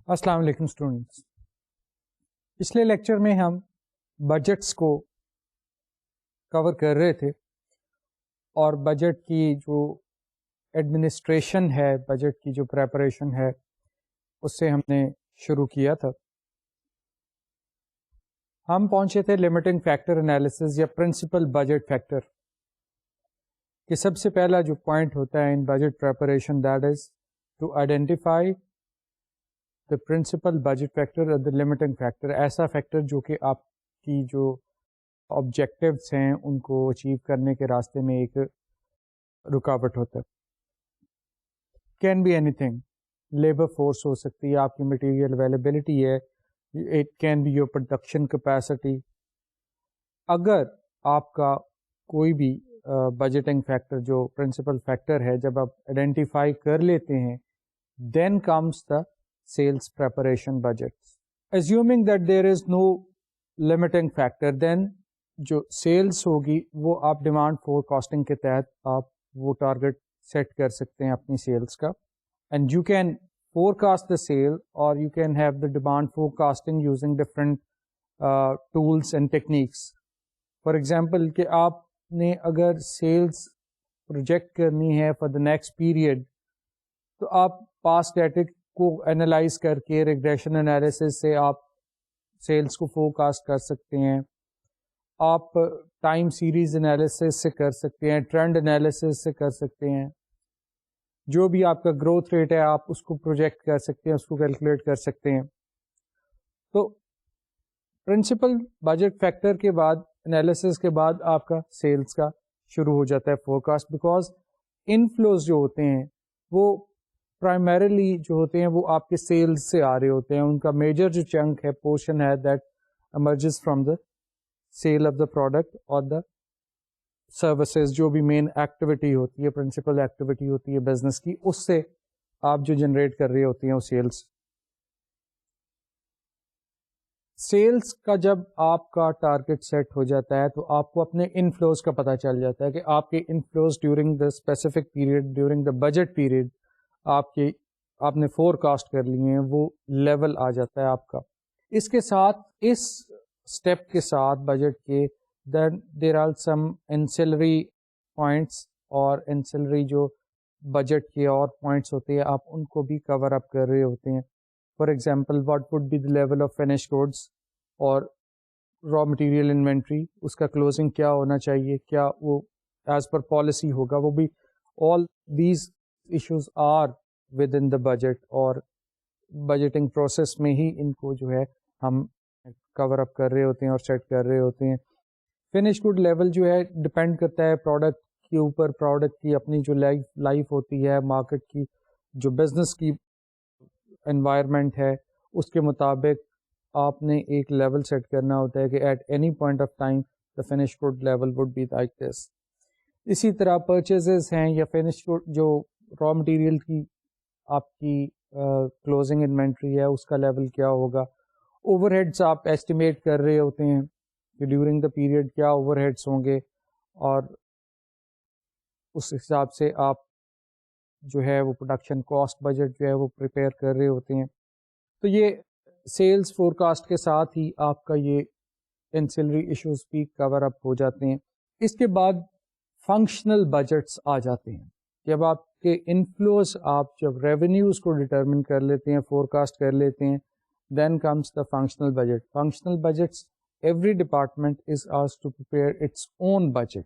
السلام علیکم اسٹوڈنٹس. پچھلے لیکچر میں ہم بجٹس کو کور کر رہے تھے اور بجٹ کی جو ایڈمنسٹریشن ہے، بجٹ کی جو پریپریشن ہے، اس سے ہم نے شروع کیا تھا. ہم پہنچے تھے لمیٹنگ فیکٹر انالیسز یا پرنسپل بجٹ فیکٹر کہ سب سے پہلا جو پوائنٹ ہوتا ہے in budget preparation, that is to identify the principal budget factor or the limiting factor، ایسا فیکٹر جو کہ آپ کی جو آبجیکٹیوز ہیں ان کو اچیو کرنے کے راستے میں ایک رکاوٹ ہوتا ہے. Can be any thing, labour force ہو سکتی ہے، آپ کی مٹیریل اویلیبلٹی ہے، it can be your production capacity. اگر آپ کا کوئی بھی بجٹنگ فیکٹر جو پرنسپل فیکٹر ہے جب آپ آئیڈینٹیفائی کر لیتے ہیں، then comes the sales preparation budgets. Assuming that there is no limiting factor, then جو sales ہوگی وہ آپ ڈیمانڈ فور کاسٹنگ کے تحت آپ وہ ٹارگیٹ سیٹ کر سکتے ہیں اپنی سیلس کا. And you can forecast the sale اور you can have the demand forecasting using different tools and techniques. For example کہ آپ نے اگر سیلس پروجیکٹ کرنی ہے فار دا نیکسٹ پیریڈ، تو آپ پاسٹ ڈیٹا کو اینالائز کر کے ریگریشن انالیسس سے آپ سیلس کو فور کاسٹ کر سکتے ہیں. آپ ٹائم سیریز انالیسس سے کر سکتے ہیں، ٹرینڈ انالیسس سے کر سکتے ہیں. جو بھی آپ کا گروتھ ریٹ ہے آپ اس کو پروجیکٹ کر سکتے ہیں، اس کو کیلکولیٹ کر سکتے ہیں. تو پرنسپل بجٹ فیکٹر کے بعد، انالیسس کے بعد آپ کا سیلس کا شروع ہو جاتا ہے فور کاسٹ، بیکاز انفلوز جو ہوتے ہیں وہ پرائمریلی جو ہوتے ہیں وہ آپ کے سیلز سے آ رہے ہوتے ہیں. ان کا میجر جو چنک ہے، پورشن ہے، that emerges from the sale of the product اور دا سروسز. جو بھی مین ایکٹیویٹی ہوتی ہے، پرنسپل ایکٹیویٹی ہوتی ہے بزنس کی، اس سے آپ جو جنریٹ کر رہے ہوتے ہیں وہ سیلس. سیلس کا جب آپ کا ٹارگیٹ سیٹ ہو جاتا ہے تو آپ کو اپنے انفلوز کا پتہ چل جاتا ہے کہ آپ کے inflows during the specific period, during the budget period آپ نے فور کاسٹ کر لیے ہیں، وہ لیول آ جاتا ہے آپ کا. اس کے ساتھ، اس اسٹیپ کے ساتھ بجٹ کے، then there are some ancillary points, اور انسلری جو بجٹ کے اور پوائنٹس ہوتے ہیں آپ ان کو بھی کور اپ کر رہے ہوتے ہیں. For example what would be the level of finish goods اور را مٹیریل انوینٹری، اس کا کلوزنگ کیا ہونا چاہیے، کیا وہ ایز پر پالیسی ہوگا. وہ بھی all these issues are with in the budget, اور بجٹنگ پروسیس میں ہی ان کو جو ہے ہم کور اپ کر رہے ہوتے ہیں اور سیٹ کر رہے ہوتے ہیں. فنش گڈ لیول جو ہے ڈپینڈ کرتا ہے پروڈکٹ کے اوپر، پروڈکٹ کی اپنی جو لائف ہوتی ہے، مارکیٹ کی جو بزنس کی انوائرمنٹ ہے، اس کے مطابق آپ نے ایک لیول سیٹ کرنا ہوتا ہے کہ at any point of time the finish good level would be like this. اسی طرح پرچیزز ہیں یا فنش گڈ جو را مٹیریل کی آپ کی کلوزنگ انوینٹری ہے، اس کا لیول کیا ہوگا. اوور ہیڈس آپ ایسٹیمیٹ کر رہے ہوتے ہیں کہ ڈیورنگ دا پیریڈ کیا اوور ہیڈس ہوں گے، اور اس حساب سے آپ جو ہے وہ پروڈکشن کاسٹ بجٹ جو ہے وہ پریپیئر کر رہے ہوتے ہیں. تو یہ سیلز فور کاسٹ کے ساتھ ہی آپ کا یہ انسلری ایشوز بھی کور اپ ہو جاتے ہیں. اس کے بعد فنکشنل بجٹس آ جاتے ہیں. جب آپ کے انفلوز، آپ جب ریونیوز کو ڈٹرمن کر لیتے ہیں، فور کاسٹ کر لیتے ہیں، then comes the functional budget. Functional budgets, every department is asked to prepare its own budget.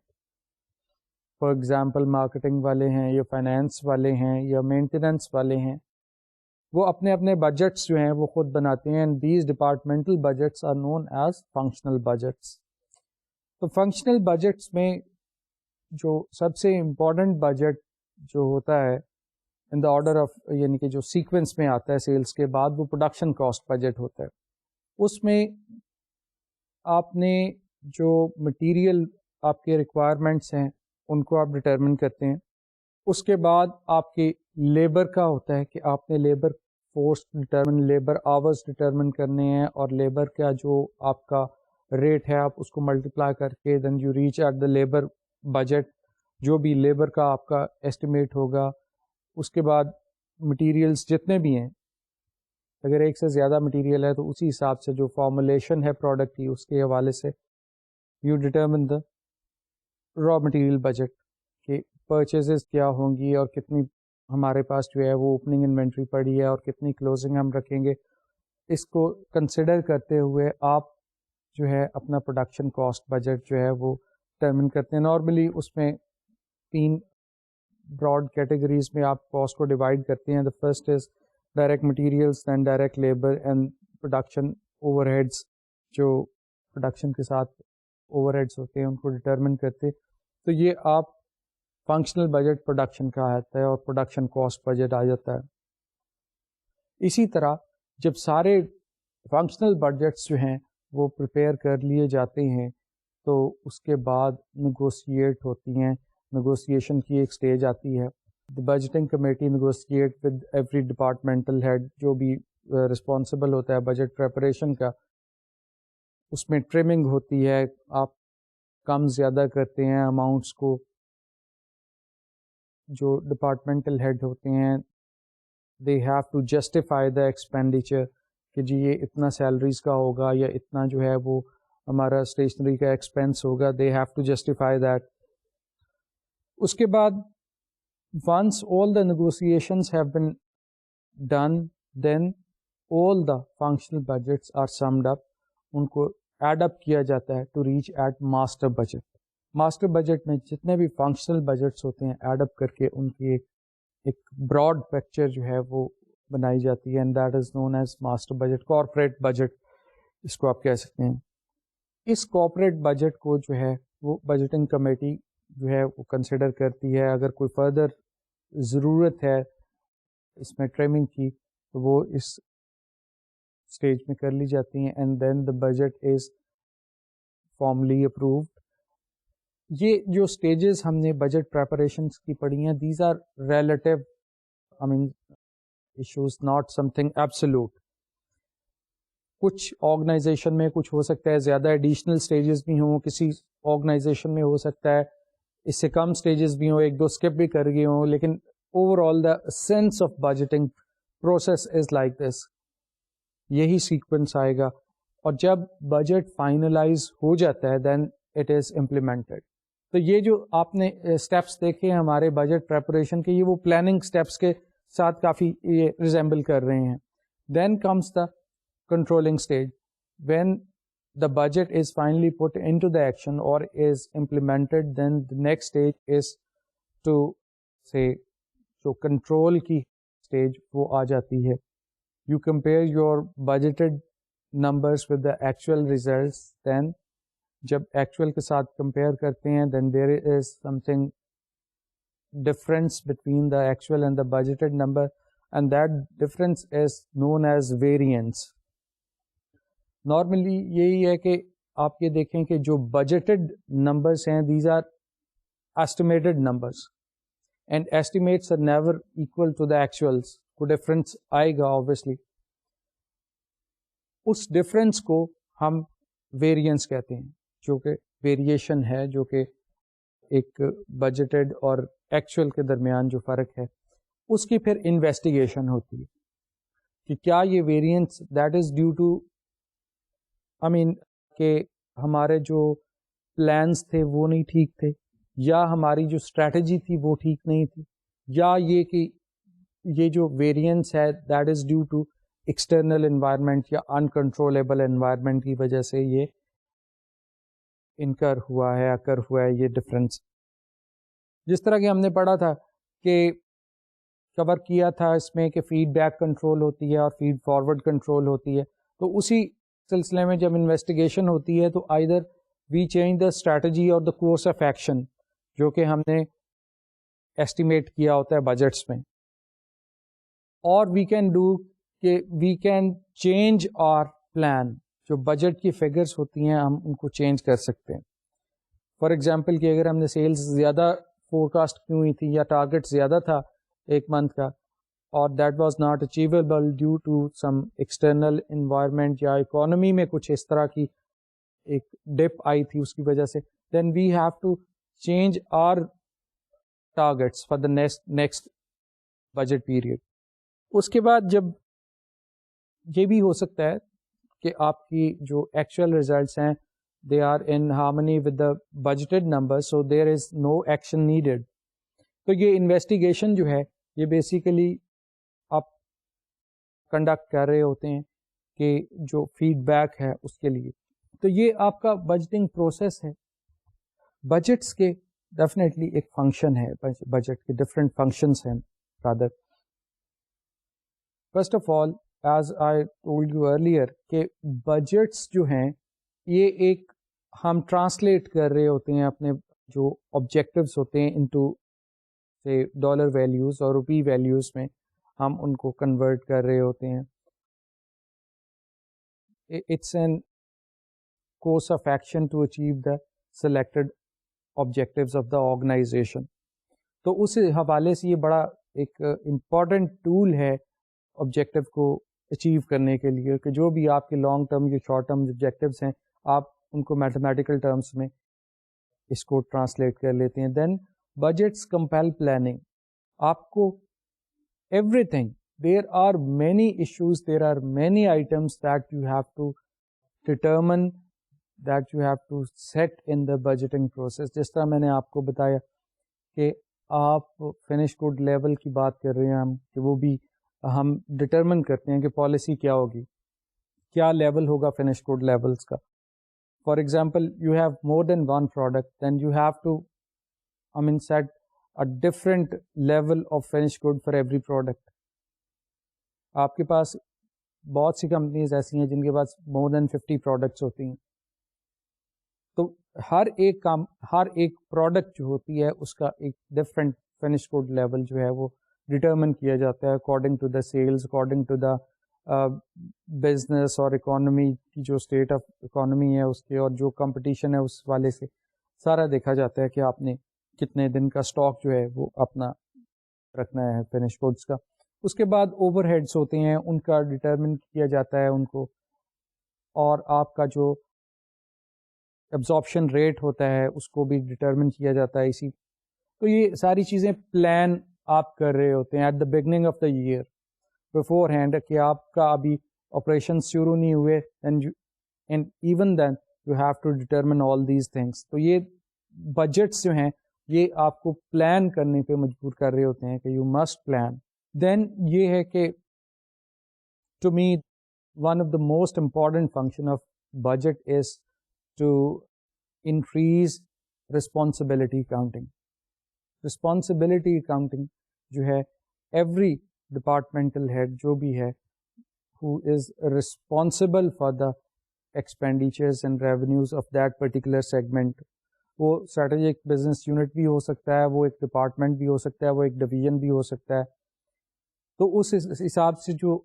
For example marketing والے ہیں یا فائنینس والے ہیں یا مینٹیننس والے ہیں، وہ اپنے اپنے بجٹس جو ہیں وہ خود بناتے ہیں. And these departmental budgets are known as functional budgets. تو فنکشنل بجٹس میں جو سب سے امپورٹنٹ بجٹ جو ہوتا ہے ان دا آرڈر آف، یعنی کہ جو سیکوینس میں آتا ہے سیلس کے بعد، وہ پروڈکشن کاسٹ بجٹ ہوتا ہے. اس میں آپ نے جو مٹیریل آپ کے ریکوائرمنٹس ہیں ان کو آپ ڈٹرمن کرتے ہیں. اس کے بعد آپ کے لیبر کا ہوتا ہے کہ آپ نے labour force determine, labour hours determine کرنے ہیں، اور لیبر کا جو آپ کا ریٹ ہے آپ اس کو ملٹیپلائی کر کے then you reach at the labour budget, جو بھی لیبر کا آپ کا ایسٹیمیٹ ہوگا. اس کے بعد مٹیریلز جتنے بھی ہیں اگر ایک سے زیادہ مٹیریل ہے تو اسی حساب سے جو فارمولیشن ہے پروڈکٹ کی اس کے حوالے سے you determine the raw material budget کہ پرچیزز کیا ہوں گی اور کتنی ہمارے پاس جو ہے وہ اوپننگ انوینٹری پڑی ہے اور کتنی کلوزنگ ہم رکھیں گے. اس کو کنسیڈر کرتے ہوئے آپ جو ہے اپنا پروڈکشن کاسٹ بجٹ جو ہے وہ ڈٹرمن کرتے ہیں. نارملی اس میں 3 براڈ کیٹیگریز میں آپ کاسٹ کو ڈیوائڈ کرتے ہیں. The first is direct materials, then direct labour and production overheads. جو پروڈکشن کے ساتھ اوور ہیڈس ہوتے ہیں ان کو ڈٹرمن کرتے. تو یہ آپ فنکشنل بجٹ پروڈکشن کا آتا ہے اور پروڈکشن کاسٹ بجٹ آ جاتا ہے. اسی طرح جب سارے فنکشنل بجٹس جو ہیں وہ پریپیئر کر لیے جاتے ہیں تو اس کے بعد نیگوشیٹ ہوتی ہیں. نیگوسیشن کی ایک سٹیج آتی ہے. The budgeting committee negotiate with every departmental head جو بھی رسپانسبل ہوتا ہے بجٹ پریپریشن کا. اس میں ٹرمنگ ہوتی ہے، آپ کم زیادہ کرتے ہیں اماؤنٹس کو. جو ڈپارٹمنٹل ہیڈ ہوتے ہیں they have to justify the expenditure کہ جی یہ اتنا سیلریز کا ہوگا یا اتنا جو ہے وہ ہمارا اسٹیشنری کا ایکسپینس ہوگا. They have to justify that. اس کے بعد once all the negotiations have been done then all the functional budgets are summed up. ان کو ایڈ اپ کیا جاتا ہے to reach at master budget. Master budget میں جتنے بھی فنکشنل بجٹس ہوتے ہیں ایڈ اپ کر کے ان کی ایک براڈ پکچر جو ہے وہ بنائی جاتی ہے and that is known as master budget. Corporate budget اس کو آپ کہہ سکتے ہیں. اس کارپوریٹ بجٹ کو جو ہے وہ بجٹنگ کمیٹی جو ہے وہ کنسیڈر کرتی ہے. اگر کوئی فردر ضرورت ہے اس میں ٹریمنگ کی تو وہ اس اسٹیج میں کر لی جاتی ہیں and then the budget is formally approved. یہ جو سٹیجز ہم نے بجٹ پریپریشنس کی پڑھی ہیں these are relative I mean issues not something absolute. کچھ آرگنائزیشن میں کچھ ہو سکتا ہے زیادہ ایڈیشنل سٹیجز بھی ہوں، کسی آرگنائزیشن میں ہو سکتا ہے اس سے کم سٹیجز بھی ہوں، 1-2 اسکپ بھی کر گئے ہوں، لیکن over all the sense of budgeting process is like this. یہی سیکوینس آئے گا اور جب بجٹ فائنلائز ہو جاتا ہے دین اٹ از امپلیمنٹڈ. تو یہ جو آپ نے اسٹیپس دیکھے ہمارے بجٹ پریپریشن کے یہ وہ پلاننگ اسٹیپس کے ساتھ کافی یہ ریزمبل کر رہے ہیں. Then comes the controlling stage when the budget is finally put into the action or is implemented. Then the next stage is to say جو control کی stage وہ آ جاتی ہے. You compare your budgeted numbers with the actual results. Then جب actual کے ساتھ compare کرتے ہیں then there is something difference between the actual and the budgeted number and that difference is known as variance. Normally یہی ہے کہ آپ یہ دیکھیں کہ جو بجٹڈ نمبرس ہیں these are estimated numbers and estimates are never equal to the actuals. کو ڈفرینس آئے گا آبویسلی. اس ڈفرینس کو ہم ویریئنس کہتے ہیں جو کہ ویریشن ہے جو کہ ایک بجٹڈ اور ایکچوئل کے درمیان جو فرق ہے اس کی پھر انویسٹیگیشن ہوتی ہے کہ کیا یہ variance that is due to کہ ہمارے جو پلانس تھے وہ نہیں ٹھیک تھے یا ہماری جو اسٹریٹجی تھی وہ ٹھیک نہیں تھی یا یہ کہ یہ جو ویریئنس ہے that is due to external environment یا انکنٹرولیبل انوائرمنٹ کی وجہ سے یہ انکر ہوا ہے اکر ہوا ہے یہ ڈفرینس. جس طرح کہ ہم نے پڑھا تھا کہ کور کیا تھا اس میں کہ فیڈ بیک کنٹرول ہوتی ہے اور فیڈ فارورڈ کنٹرول ہوتی ہے. تو اسی سلسلے میں جب انویسٹیگیشن ہوتی ہے تو either we change the strategy or the course of action جو کہ ہم نے ایسٹیمیٹ کیا ہوتا ہے بجٹس میں، اور وی کین ڈو کہ we can change our plan. جو بجٹ کی فگرس ہوتی ہیں ہم ان کو چینج کر سکتے ہیں. فار ایگزامپل کہ اگر ہم نے سیلز زیادہ فورکاسٹ کی ہوئی تھی یا ٹارگیٹ زیادہ تھا ایک منتھ کا اور that was not achievable due to some external environment یا اکانومی میں کچھ اس طرح کی ایک ڈپ آئی تھی اس کی وجہ سے، then we have to change our targets for the next budget period. اس کے بعد جب یہ بھی ہو سکتا ہے کہ آپ کی جو ایکچوئل ریزلٹس ہیں they are in harmony with the budgeted number, so there is no action needed. تو یہ انویسٹیگیشن جو ہے یہ بیسیکلی آپ کنڈکٹ کر رہے ہوتے ہیں کہ جو فیڈ بیک ہے اس کے لیے. تو یہ آپ کا بجٹنگ پروسیس ہے. بجٹس کے ڈیفینیٹلی ایک فنکشن ہے، بجٹ کے ڈفرینٹ فنکشنس ہیں rather. First of all as I told you earlier کہ بجٹس جو ہیں یہ ایک ہم ٹرانسلیٹ کر رہے ہوتے ہیں اپنے جو آبجیکٹیوز ہوتے ہیں انٹو سے ڈالر ویلیوز اور روپی ویلیوز میں ہم ان کو کنورٹ کر رہے ہوتے ہیں. It's an course of action to achieve the selected objectives of the organisation. تو اس حوالے سے یہ بڑا ایک امپورٹنٹ ٹول ہے آبجیکٹیو کو اچیو کرنے کے لیے کہ جو بھی آپ کے لانگ ٹرم یا شارٹ ٹرم آبجیکٹیوز ہیں آپ ان کو میتھمیٹیکل ٹرمز میں اس کو ٹرانسلیٹ کر لیتے ہیں. Then budgets compel planning. آپ کو everything, there are many issues, there are many items that you have to determine, that you have to set in the budgeting process. جس طرح میں نے آپ کو بتایا کہ آپ فنش گڈ لیول کی بات کر رہے ہیں ہم کہ وہ بھی ہم ڈٹرمن کرتے ہیں کہ پالیسی کیا ہوگی، کیا لیول ہوگا فنش گڈ لیولس کا. For example you have more than one product, then you have to set a different level of finished good for every product. آپ کے پاس بہت سی کمپنیز ایسی ہیں جن کے پاس more than 50 products ہوتی ہیں. تو ہر ایک پروڈکٹ جو ہوتی ہے اس کا ایک ڈفرینٹ فنش گڈ لیول جو ہے وہ ڈٹرمن کیا جاتا ہے according to the sales, according to the business اور اکانومی کی جو اسٹیٹ آف اکانومی ہے اس کے، اور جو کمپٹیشن ہے اس والے سے سارا دیکھا جاتا ہے کہ آپ نے کتنے دن کا اسٹاک جو ہے وہ اپنا رکھنا ہے فنش گڈس کا. اس کے بعد اوور ہیڈس ہوتے ہیں، ان کا ڈٹرمن کیا جاتا ہے ان کو، اور آپ کا جو ایبزارپشن ریٹ ہوتا ہے اس کو بھی ڈٹرمن کیا جاتا ہے اسی. تو یہ ساری چیزیں پلان آپ کر رہے ہوتے ہیں at the beginning of the year beforehand کہ آپ کا ابھی آپریشن شروع نہیں ہوئے، and even then you have to determine all these things. تو یہ بجٹس جو ہیں یہ آپ کو پلان کرنے پہ مجبور کر رہے ہوتے ہیں کہ یو مسٹ پلان. دین یہ ہے کہ to me one of the most important function of budget is to increase responsibility accounting. Responsibility accounting جو ہے ایوری ڈپارٹمنٹل ہیڈ جو بھی ہے who is responsible for the expenditures and revenues of that particular segment. وہ strategic business unit بھی ہو سکتا ہے، وہ ایک ڈپارٹمنٹ بھی ہو سکتا ہے، وہ ایک ڈویژن بھی ہو سکتا ہے. تو اس حساب سے جو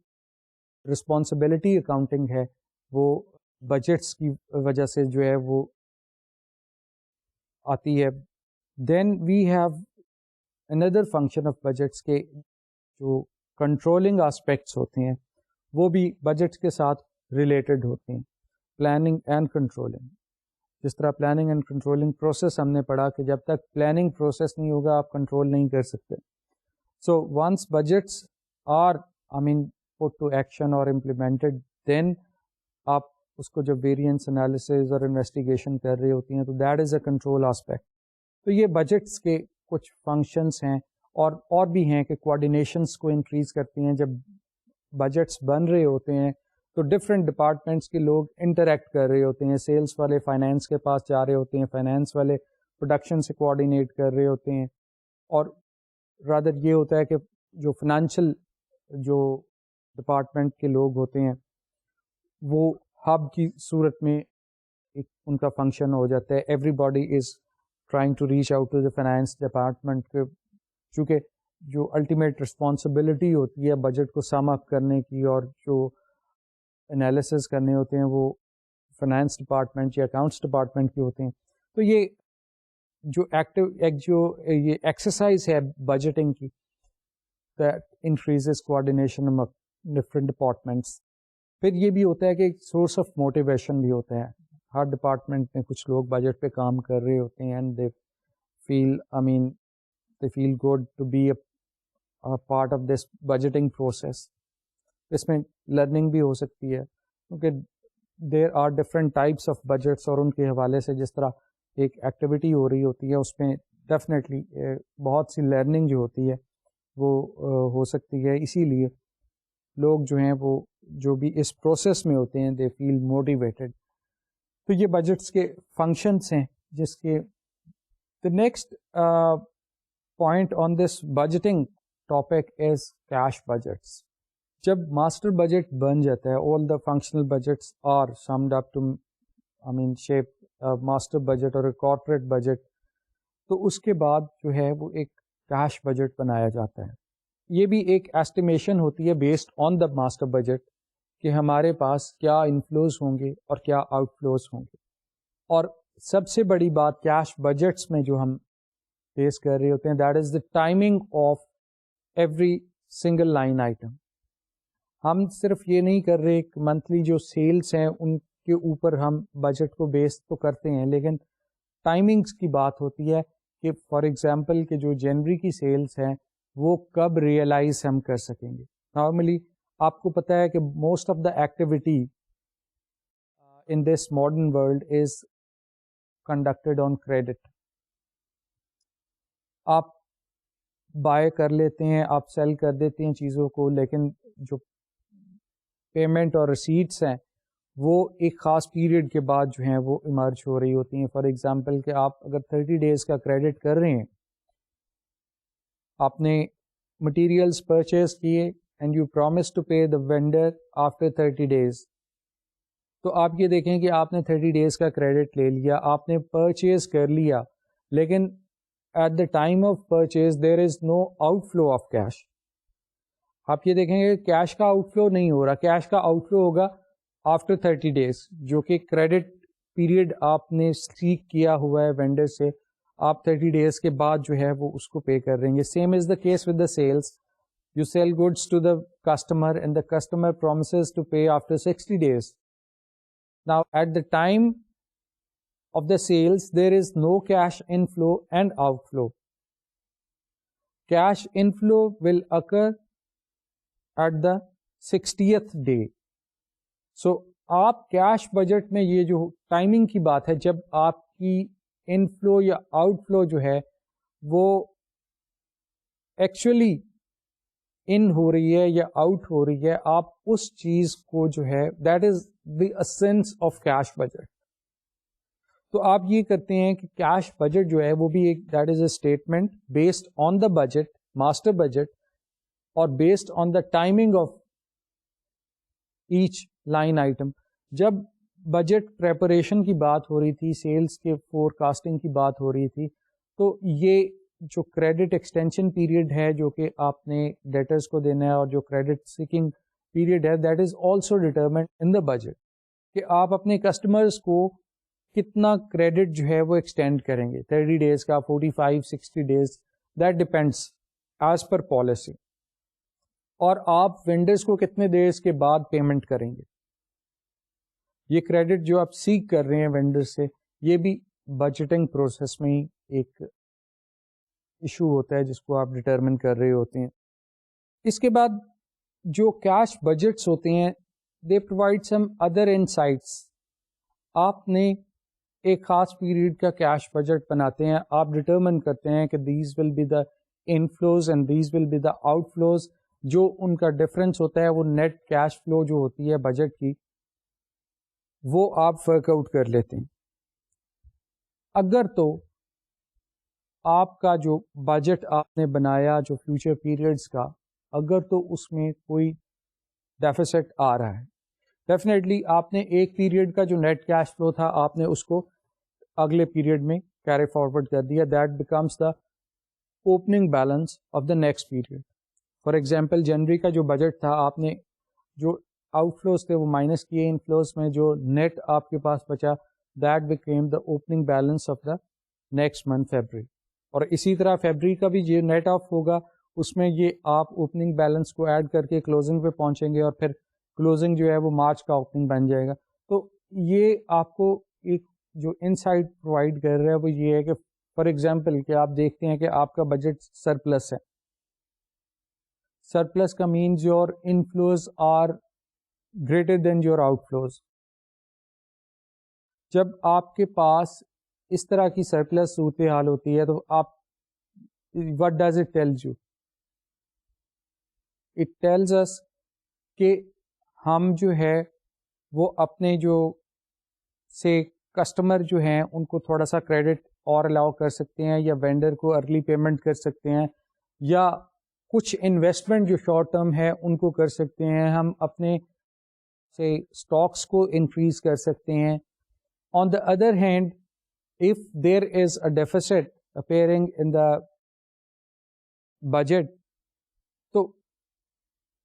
رسپانسبلٹی اکاؤنٹنگ ہے وہ بجٹس کی وجہ سے جو ہے وہ آتی ہے. دین وی ہیو اندر فنکشن آف بجٹس کے جو کنٹرولنگ آسپیکٹس ہوتے ہیں وہ بھی بجٹس کے ساتھ ریلیٹڈ ہوتے ہیں. پلاننگ اینڈ کنٹرولنگ، جس طرح پلاننگ اینڈ کنٹرولنگ پروسیس ہم نے پڑھا کہ جب تک پلاننگ پروسیس نہیں ہوگا آپ کنٹرول نہیں کر سکتے. So once budgets are put to action اور امپلیمنٹڈ، دین آپ اس کو جب ویریئنس انالیسز اور انویسٹیگیشن کر رہے ہوتی ہیں تو that is a control aspect. تو یہ بجٹس کے کچھ فنکشنس ہیں، اور بھی ہیں کہ کوآرڈینیشنس کو انکریز کرتی ہیں. جب بجٹس بن رہے ہوتے ہیں تو ڈفرینٹ ڈپارٹمنٹس کے لوگ انٹریکٹ کر رہے ہوتے ہیں. سیلس والے فائنینس کے پاس جا رہے ہوتے ہیں، فائنینس والے پروڈکشن سے کوآرڈینیٹ کر رہے ہوتے ہیں، اور رادر یہ ہوتا ہے کہ جو فائنینشیل جو ڈپارٹمنٹ کے لوگ ہوتے ہیں وہ ہب کی صورت میں ایک ان کا فنکشن ہو جاتا ہے. Everybody is trying to reach out to the finance department, چونکہ جو الٹیمیٹ رسپانسبلٹی ہوتی ہے بجٹ کو سم اپ کرنے کی اور جو انالیسز کرنے ہوتے ہیں وہ فائنانس ڈپارٹمنٹ یا اکاؤنٹس ڈپارٹمنٹ کے ہوتے ہیں. تو یہ جو یہ ایکسرسائز ہے بجٹنگ کی، that increases coordination among different departments. پھر یہ بھی ہوتا ہے کہ ایک سورس آف موٹیویشن بھی ہوتا ہے. ہر ڈپارٹمنٹ میں کچھ لوگ بجٹ پہ کام کر رہے ہوتے ہیں and they feel good to be a part of this budgeting process. اس میں لرننگ بھی ہو سکتی ہے، کیونکہ there are different types of budgets, اور ان کے حوالے سے جس طرح ایک ایکٹیویٹی ہو رہی ہوتی ہے اس میں ڈیفینیٹلی بہت سی لرننگ جو ہوتی ہے وہ ہو سکتی ہے. اسی لیے لوگ جو ہیں وہ جو بھی اس پروسیس میں ہوتے ہیں دے فیل موٹیویٹڈ. تو یہ بجٹس کے فنکشنس ہیں جس کے the next point on this budgeting topic is cash budgets. جب ماسٹر بجٹ بن جاتا ہے, all the functional budgets are summed up to shape master budget اور کارپوریٹ بجٹ, تو اس کے بعد جو ہے وہ ایک کیش بجٹ بنایا جاتا ہے. یہ بھی ایک ایسٹیمیشن ہوتی ہے based on the master budget کہ ہمارے پاس کیا انفلوز ہوں گے اور کیا آؤٹ فلوز ہوں گے. اور سب سے بڑی بات کیش بجٹس میں جو ہم فیس کر رہے ہوتے ہیں that is the timing of every single line item. ہم صرف یہ نہیں کر رہے کہ منتھلی جو سیلس ہیں ان کے اوپر ہم بجٹ کو بیس تو کرتے ہیں, لیکن ٹائمنگس کی بات ہوتی ہے کہ فار ایگزامپل کہ جو جنوری کی سیلس ہیں وہ کب ریئلائز ہم کر سکیں گے. نارملی آپ کو پتہ ہے کہ most of the activity in this modern world is conducted on credit. آپ بائی کر لیتے ہیں, آپ سیل کر دیتے ہیں چیزوں کو, لیکن جو پیمنٹ اور ریسیٹس ہیں وہ ایک خاص پیریڈ کے بعد جو ہیں وہ ایمرج ہو رہی ہوتی ہیں. فار ایگزامپل کہ آپ اگر 30 ڈیز کا کریڈٹ کر رہے ہیں, آپ نے مٹیریلز پرچیز کیے and you promise to pay the vendor after 30 days, تو آپ یہ دیکھیں کہ آپ نے 30 ڈیز کا کریڈٹ لے لیا, آپ نے پرچیز کر لیا, لیکن at the time of purchase there is no outflow of cash. آپ یہ دیکھیں گے کیش کا آؤٹ فلو نہیں ہو رہا, کیش کا آؤٹ فلو ہوگا آفٹر 30 ڈیز, جو کہ کریڈٹ پیریڈ آپ نے سیک کیا ہوا ہے وینڈر سے, آپ 30 ڈیز کے بعد جو ہے وہ اس کو پے کر رہیں گے. Same is the case with the sales, you sell goods to the customer and the customer promises to pay after 60 days. Now, at the time of the sales, there is no cash inflow and outflow. Cash inflow will occur at the 60th day. So, آپ cash budget میں یہ جو timing کی بات ہے, جب آپ کی انفلو یا آؤٹ فلو جو ہے وہ ایکچولی ان ہو رہی ہے یا آؤٹ ہو رہی ہے, آپ اس چیز کو جو ہے that is the ascends of cash budget. تو آپ یہ کرتے ہیں کہ کیش بجٹ جو ہے وہ بھی ایک that is a statement based on the budget, master budget, اور based on the timing of each line item. جب بجٹ پریپریشن کی بات ہو رہی تھی, سیلس کے فور کاسٹنگ کی بات ہو رہی تھی, تو یہ جو کریڈٹ ایکسٹینشن پیریڈ ہے جو کہ آپ نے ڈیٹرز کو دینا ہے, اور جو کریڈٹ سیکنگ پیریڈ ہے that is also determined in the budget, کہ آپ اپنے کسٹمرز کو کتنا کریڈٹ جو ہے وہ ایکسٹینڈ کریں گے, 30 ڈیز کا, 45, 60 days, that depends as per policy. اور آپ وینڈرز کو کتنے ڈیز کے بعد پیمنٹ کریں گے. یہ کریڈٹ جو آپ سیک کر رہے ہیں وینڈر سے, یہ بھی بجٹنگ پروسیس میں ہی ایک ایشو ہوتا ہے جس کو آپ ڈٹرمن کر رہے ہوتے ہیں. اس کے بعد جو کیش بجٹس ہوتے ہیں they provide some other insights. آپ نے ایک خاص پیریڈ کا کیش بجٹ بناتے ہیں, آپ ڈٹرمن کرتے ہیں کہ these will be the inflows and these will be the outflows. جو ان کا ڈفرینس ہوتا ہے وہ نیٹ کیش فلو جو ہوتی ہے بجٹ کی, وہ آپ ورک آؤٹ کر لیتے ہیں. اگر تو آپ کا جو بجٹ آپ نے بنایا جو فیوچر پیریڈز کا, اگر تو اس میں کوئی ڈیفیسٹ آ رہا ہے, ڈیفینیٹلی آپ نے ایک پیریڈ کا جو نیٹ کیش فلو تھا آپ نے اس کو اگلے پیریڈ میں کیری فارورڈ کر دیا, that becomes the opening balance of the next period. For example جنوری کا جو بجٹ تھا, آپ نے جو آؤٹ فلوز تھے وہ مائنس کیے, ان فلوز میں جو نیٹ آپ کے پاس بچا that became the opening balance of the next month February. اور اسی طرح فیبرری کا بھی جو نیٹ آف ہوگا اس میں یہ آپ اوپننگ بیلنس کو ایڈ کر کے کلوزنگ پہ پہنچیں گے, اور پھر کلوزنگ جو ہے وہ مارچ کا اوپننگ بن جائے گا. تو یہ آپ کو ایک جو انسائٹ پرووائڈ کر رہا ہے وہ یہ ہے کہ فار ایگزامپل کہ آپ دیکھتے ہیں کہ آپ کا بجٹ سرپلس ہے, surplus کا means your inflows are greater than your outflows. جب آپ کے پاس اس طرح کی سرپلس صورتحال ہوتی ہے تو آپ what does it tells you? It tells us کہ ہم جو ہے وہ اپنے جو سے کسٹمر جو ہیں ان کو تھوڑا سا کریڈٹ اور الاؤ کر سکتے ہیں, یا وینڈر کو ارلی پیمنٹ کر سکتے ہیں, یا کچھ انویسٹمنٹ جو شارٹ ٹرم ہے ان کو کر سکتے ہیں, ہم اپنے سے اسٹاکس کو انکریز کر سکتے ہیں. On the other hand, if there is a deficit appearing in the budget, تو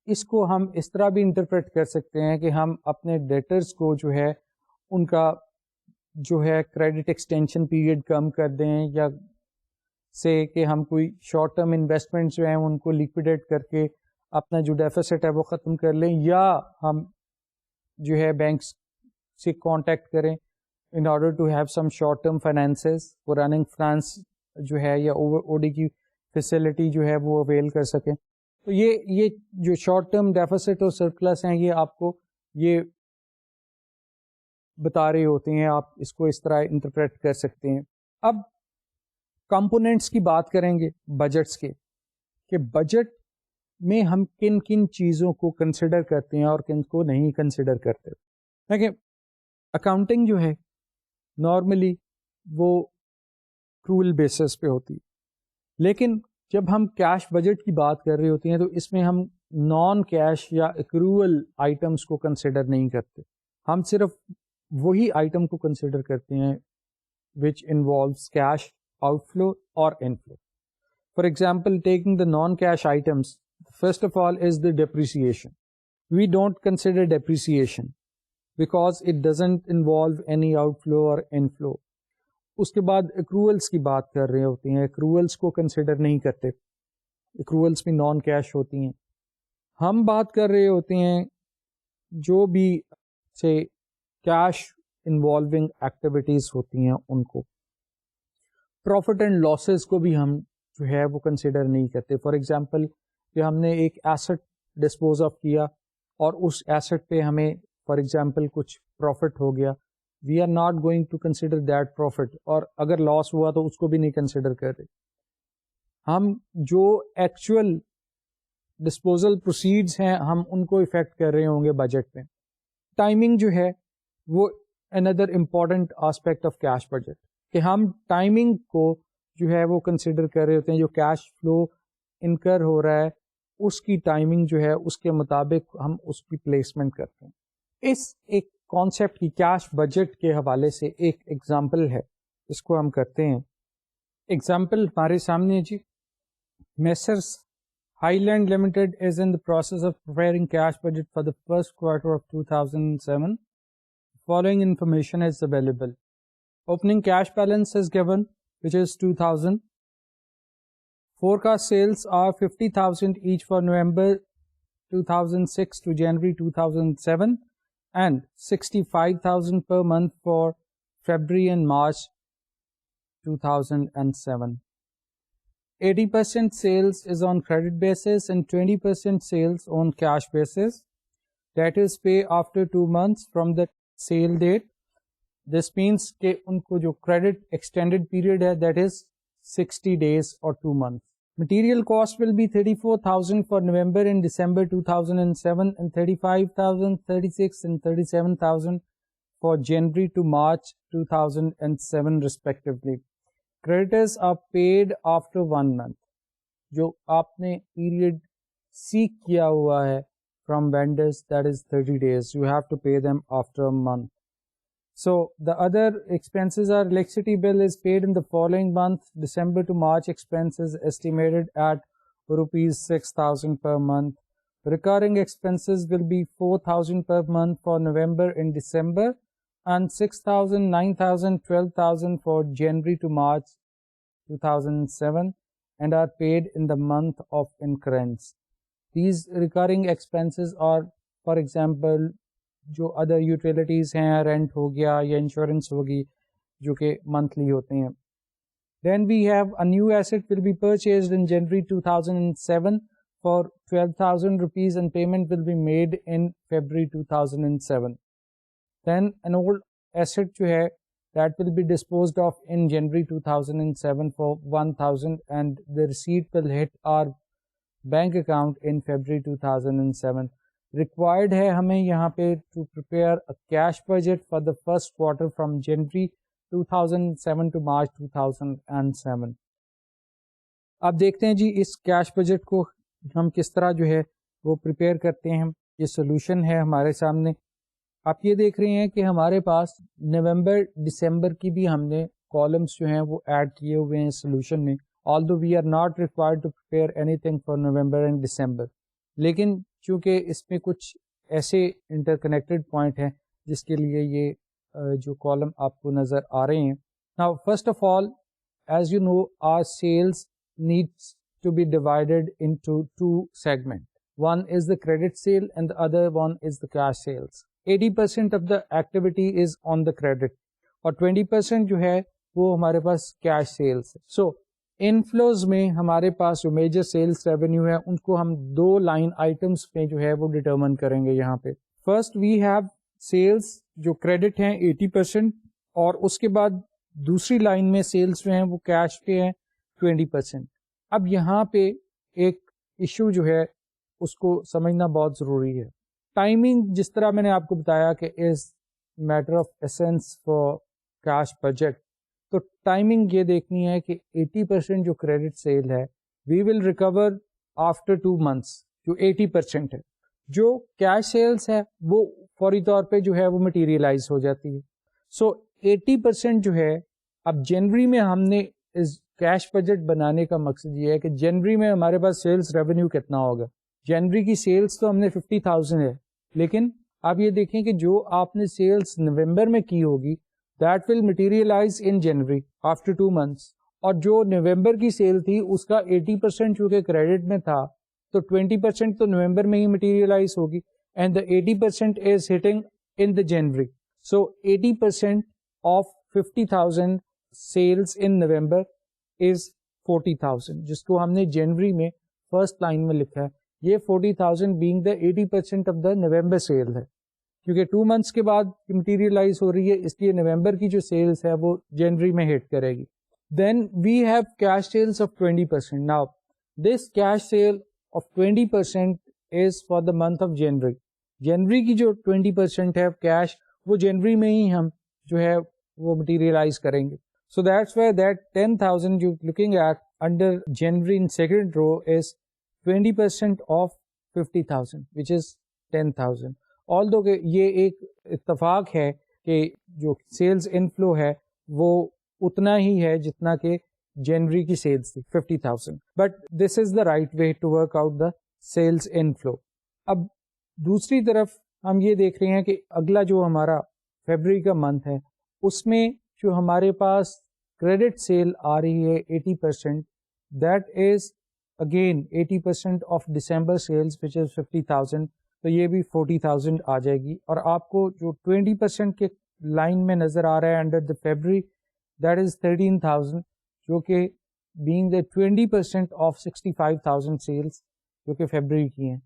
اس کو ہم اس طرح بھی انٹرپریٹ کر سکتے ہیں کہ ہم اپنے ڈیٹرز کو جو ہے ان کا جو ہے کریڈٹ ایکسٹینشن پیریڈ کم کر دیں, یا سے کہ ہم کوئی شارٹ ٹرم انویسٹمنٹ جو ہیں ان کو لیکویڈیٹ کر کے اپنا جو ڈیفیسٹ ہے وہ ختم کر لیں, یا ہم جو ہے بینکس سے کانٹیکٹ کریں in order to have some short term finances, وہ رننگ فنانس جو ہے یا او ڈی کی فیسلٹی جو ہے وہ اویل کر سکیں. تو یہ جو شارٹ ٹرم ڈیفیسٹ اور سرپلس ہیں یہ آپ کو یہ بتا رہے ہوتے ہیں, آپ اس کو اس طرح انٹرپریٹ کر سکتے ہیں. اب کمپوننٹس کی بات کریں گے بجٹس کے, کہ بجٹ میں ہم کن کن چیزوں کو کنسیڈر کرتے ہیں اور کن کو نہیں کنسیڈر کرتے. دیکھیں اکاؤنٹنگ جو ہے نارملی وہ کرول بیسس پہ ہوتی ہے, لیکن جب ہم کیش بجٹ کی بات کر رہے ہوتے ہیں تو اس میں ہم نان کیش یا ایکرول آئٹمس کو کنسیڈر نہیں کرتے, ہم صرف وہی آئٹم کو کنسیڈر کرتے ہیں which involves cash outflow or inflow. For example, taking the non-cash items, first of all is the depreciation. We don't consider depreciation because it doesn't involve any outflow or inflow. اس کے بعد accruals کی بات کر رہے ہوتے ہیں, accruals کو consider نہیں کرتے, accruals بھی نان کیش ہوتی ہیں. ہم بات کر رہے ہوتے ہیں جو بھی سے کیش انوالونگ ایکٹیویٹیز ہوتی ہیں ان کو. پروفٹ اینڈ لاسز کو بھی ہم جو ہے وہ کنسیڈر نہیں کرتے. فار ایگزامپل کہ ہم نے ایک ایسٹ ڈسپوز آف کیا اور اس ایسٹ پہ ہمیں فار ایگزامپل کچھ پروفٹ ہو گیا, we are not going to consider that profit, اور اگر لاس ہوا تو اس کو بھی نہیں کنسیڈر کر رہے. ہم جو ایکچوئل ڈسپوزل پروسیڈز ہیں ہم ان کو افیکٹ کر رہے ہوں گے بجٹ میں. ٹائمنگ جو ہے وہ another important aspect of cash budget, کہ ہم ٹائمنگ کو جو ہے وہ کنسیڈر کر رہے ہوتے ہیں, جو کیش فلو انکر ہو رہا ہے اس کی ٹائمنگ جو ہے اس کے مطابق ہم اس کی پلیسمنٹ کرتے ہیں. اس ایک کانسیپٹ کی کیش بجٹ کے حوالے سے ایک ایگزامپل ہے, اس کو ہم کرتے ہیں. ایگزامپل ہمارے سامنے جی, Messrs Highland Limited is in the process of preparing cash budget for the first quarter of 2007. Following information is available. Opening cash balance is given, which is 2,000. Forecast sales are 50,000 each for November 2006 to January 2007, and 65,000 per month for February and March 2007. 80% sales is on credit basis and 20% sales on cash basis. That is pay after 2 months from the sale date. This means کہ ان کو جو credit extended period ہے that is 60 days or 2 months. Material cost will be 34,000 for November and December 2007 and 35,000, 36 and 37,000 for January to March 2007 respectively. Creditors are paid after 1 month. جو آپ نے period seek کیا ہوا ہے from vendors, that is 30 days. You have to pay them after a month. So the other expenses are electricity bill is paid in the following month. December to March expenses estimated at rupees 6,000 per month. Recurring expenses will be 4,000 per month for November and December, and 6,000, 9,000, 12,000 for January to March 2007, and are paid in the month of increments. These recurring expenses are, for example, جو other utilities ہیں, rent ہو گیا یا insurance ہوگی جو کہ monthly ہوتے ہیں. Then we have a new asset will be purchased in January 2007 for 12,000 rupees and payment will be made in February 2007. Then an old asset جو ہے that will be disposed of in January 2007 for 1,000 and the receipt will hit our bank account in February 2007. Required ہے ہمیں یہاں پہ to prepare a cash budget for the first quarter from January 2007 to March 2007. اب دیکھتے ہیں جی اس cash budget کو ہم کس طرح جو ہے وہ پریپیئر کرتے ہیں. یہ سولوشن ہے ہمارے سامنے. آپ یہ دیکھ رہے ہیں کہ ہمارے پاس نومبر دسمبر کی بھی ہم نے کالمس جو ہیں وہ ایڈ کیے ہوئے ہیں سولوشن میں. although we are not required to prepare anything for November and December, لیکن چونکہ اس میں کچھ ایسے انٹر کنیکٹڈ پوائنٹ ہیں جس کے لیے یہ جو کالم آپ کو نظر آ رہے ہیں. Now first of all, as you know, our sales needs to be divided into two segments. One is the credit sale and the other one is the cash sales. 80% of the activity is on the credit اور 20% جو ہے وہ ہمارے پاس cash sales ہے. سو inflows میں ہمارے پاس جو میجر سیلس ریونیو ہے ان کو ہم دو لائن آئٹمس میں جو ہے وہ ڈٹرمن کریں گے یہاں پہ. فرسٹ وی ہیو سیلس جو کریڈٹ ہیں 80% اور اس کے بعد دوسری لائن میں سیلس جو ہیں وہ کیش پہ ہیں 20%. اب یہاں پہ ایک ایشو جو ہے اس کو سمجھنا بہت ضروری ہے. ٹائمنگ جس طرح میں نے آپ کو بتایا کہ is matter of essence for cash budget, تو ٹائمنگ یہ دیکھنی ہے کہ 80% جو کریڈٹ سیل ہے we will recover after 2 months جو 80% ہے. جو کیش سیلس ہے وہ فوری طور پہ جو ہے وہ مٹیریلائز ہو جاتی ہے. سو 80% جو ہے اب جنوری میں ہم نے اس کیش بجٹ بنانے کا مقصد یہ ہے کہ جنوری میں ہمارے پاس سیلس ریونیو کتنا ہوگا. جنوری کی سیلس تو ہم نے 50,000 ہے, لیکن آپ یہ دیکھیں کہ جو آپ نے سیلس نومبر میں کی ہوگی that will materialize in January after 2 months, اور جو نومبر کی سیل تھی اس کا 80% چونکہ کریڈٹ میں تھا تو 20% تو نومبر میں ہی مٹیریلائز ہوگی and the 80% is hitting in the January. So 80% of 50,000 sales in November is 40,000 جس کو ہم نے جنوری میں فرسٹ لائن میں لکھا ہے. یہ 40,000 being the 80% of the November sale ہے, کیونکہ 2 months کے بعد مٹیریلائز ہو رہی ہے اس لیے نومبر کی جو سیلس ہے وہ جنوری میں ہٹ کرے گی. Then we have cash sales of 20%. Now this cash sale of 20% is for the month of January. جنوری کی جو 20% ہے کیش وہ جنوری میں ہی ہم جو ہے وہ مٹیریلائز کریں گے. So that's why that 10,000 you're looking at under January in second row is 20% of 50,000 which is 10,000. Although کہ یہ ایک اتفاق ہے کہ جو سیلز انفلو ہے وہ اتنا ہی ہے جتنا کہ جنوری کی سیلز تھی 50,000, but this is the right way to work out the sales inflow. اب دوسری طرف ہم یہ دیکھ رہے ہیں کہ اگلا جو ہمارا فیبرری کا منتھ ہے اس میں جو ہمارے پاس کریڈٹ سیل آ رہی ہے 80%, that is again 80% of December sales which is 50,000, تو یہ بھی 40,000 آ جائے گی. اور آپ کو جو 20% کے لائن میں نظر آ رہا ہے under the February that is 13,000 جو کہ being the 20% of 65,000 sales جو کہ فیبرری کی ہیں,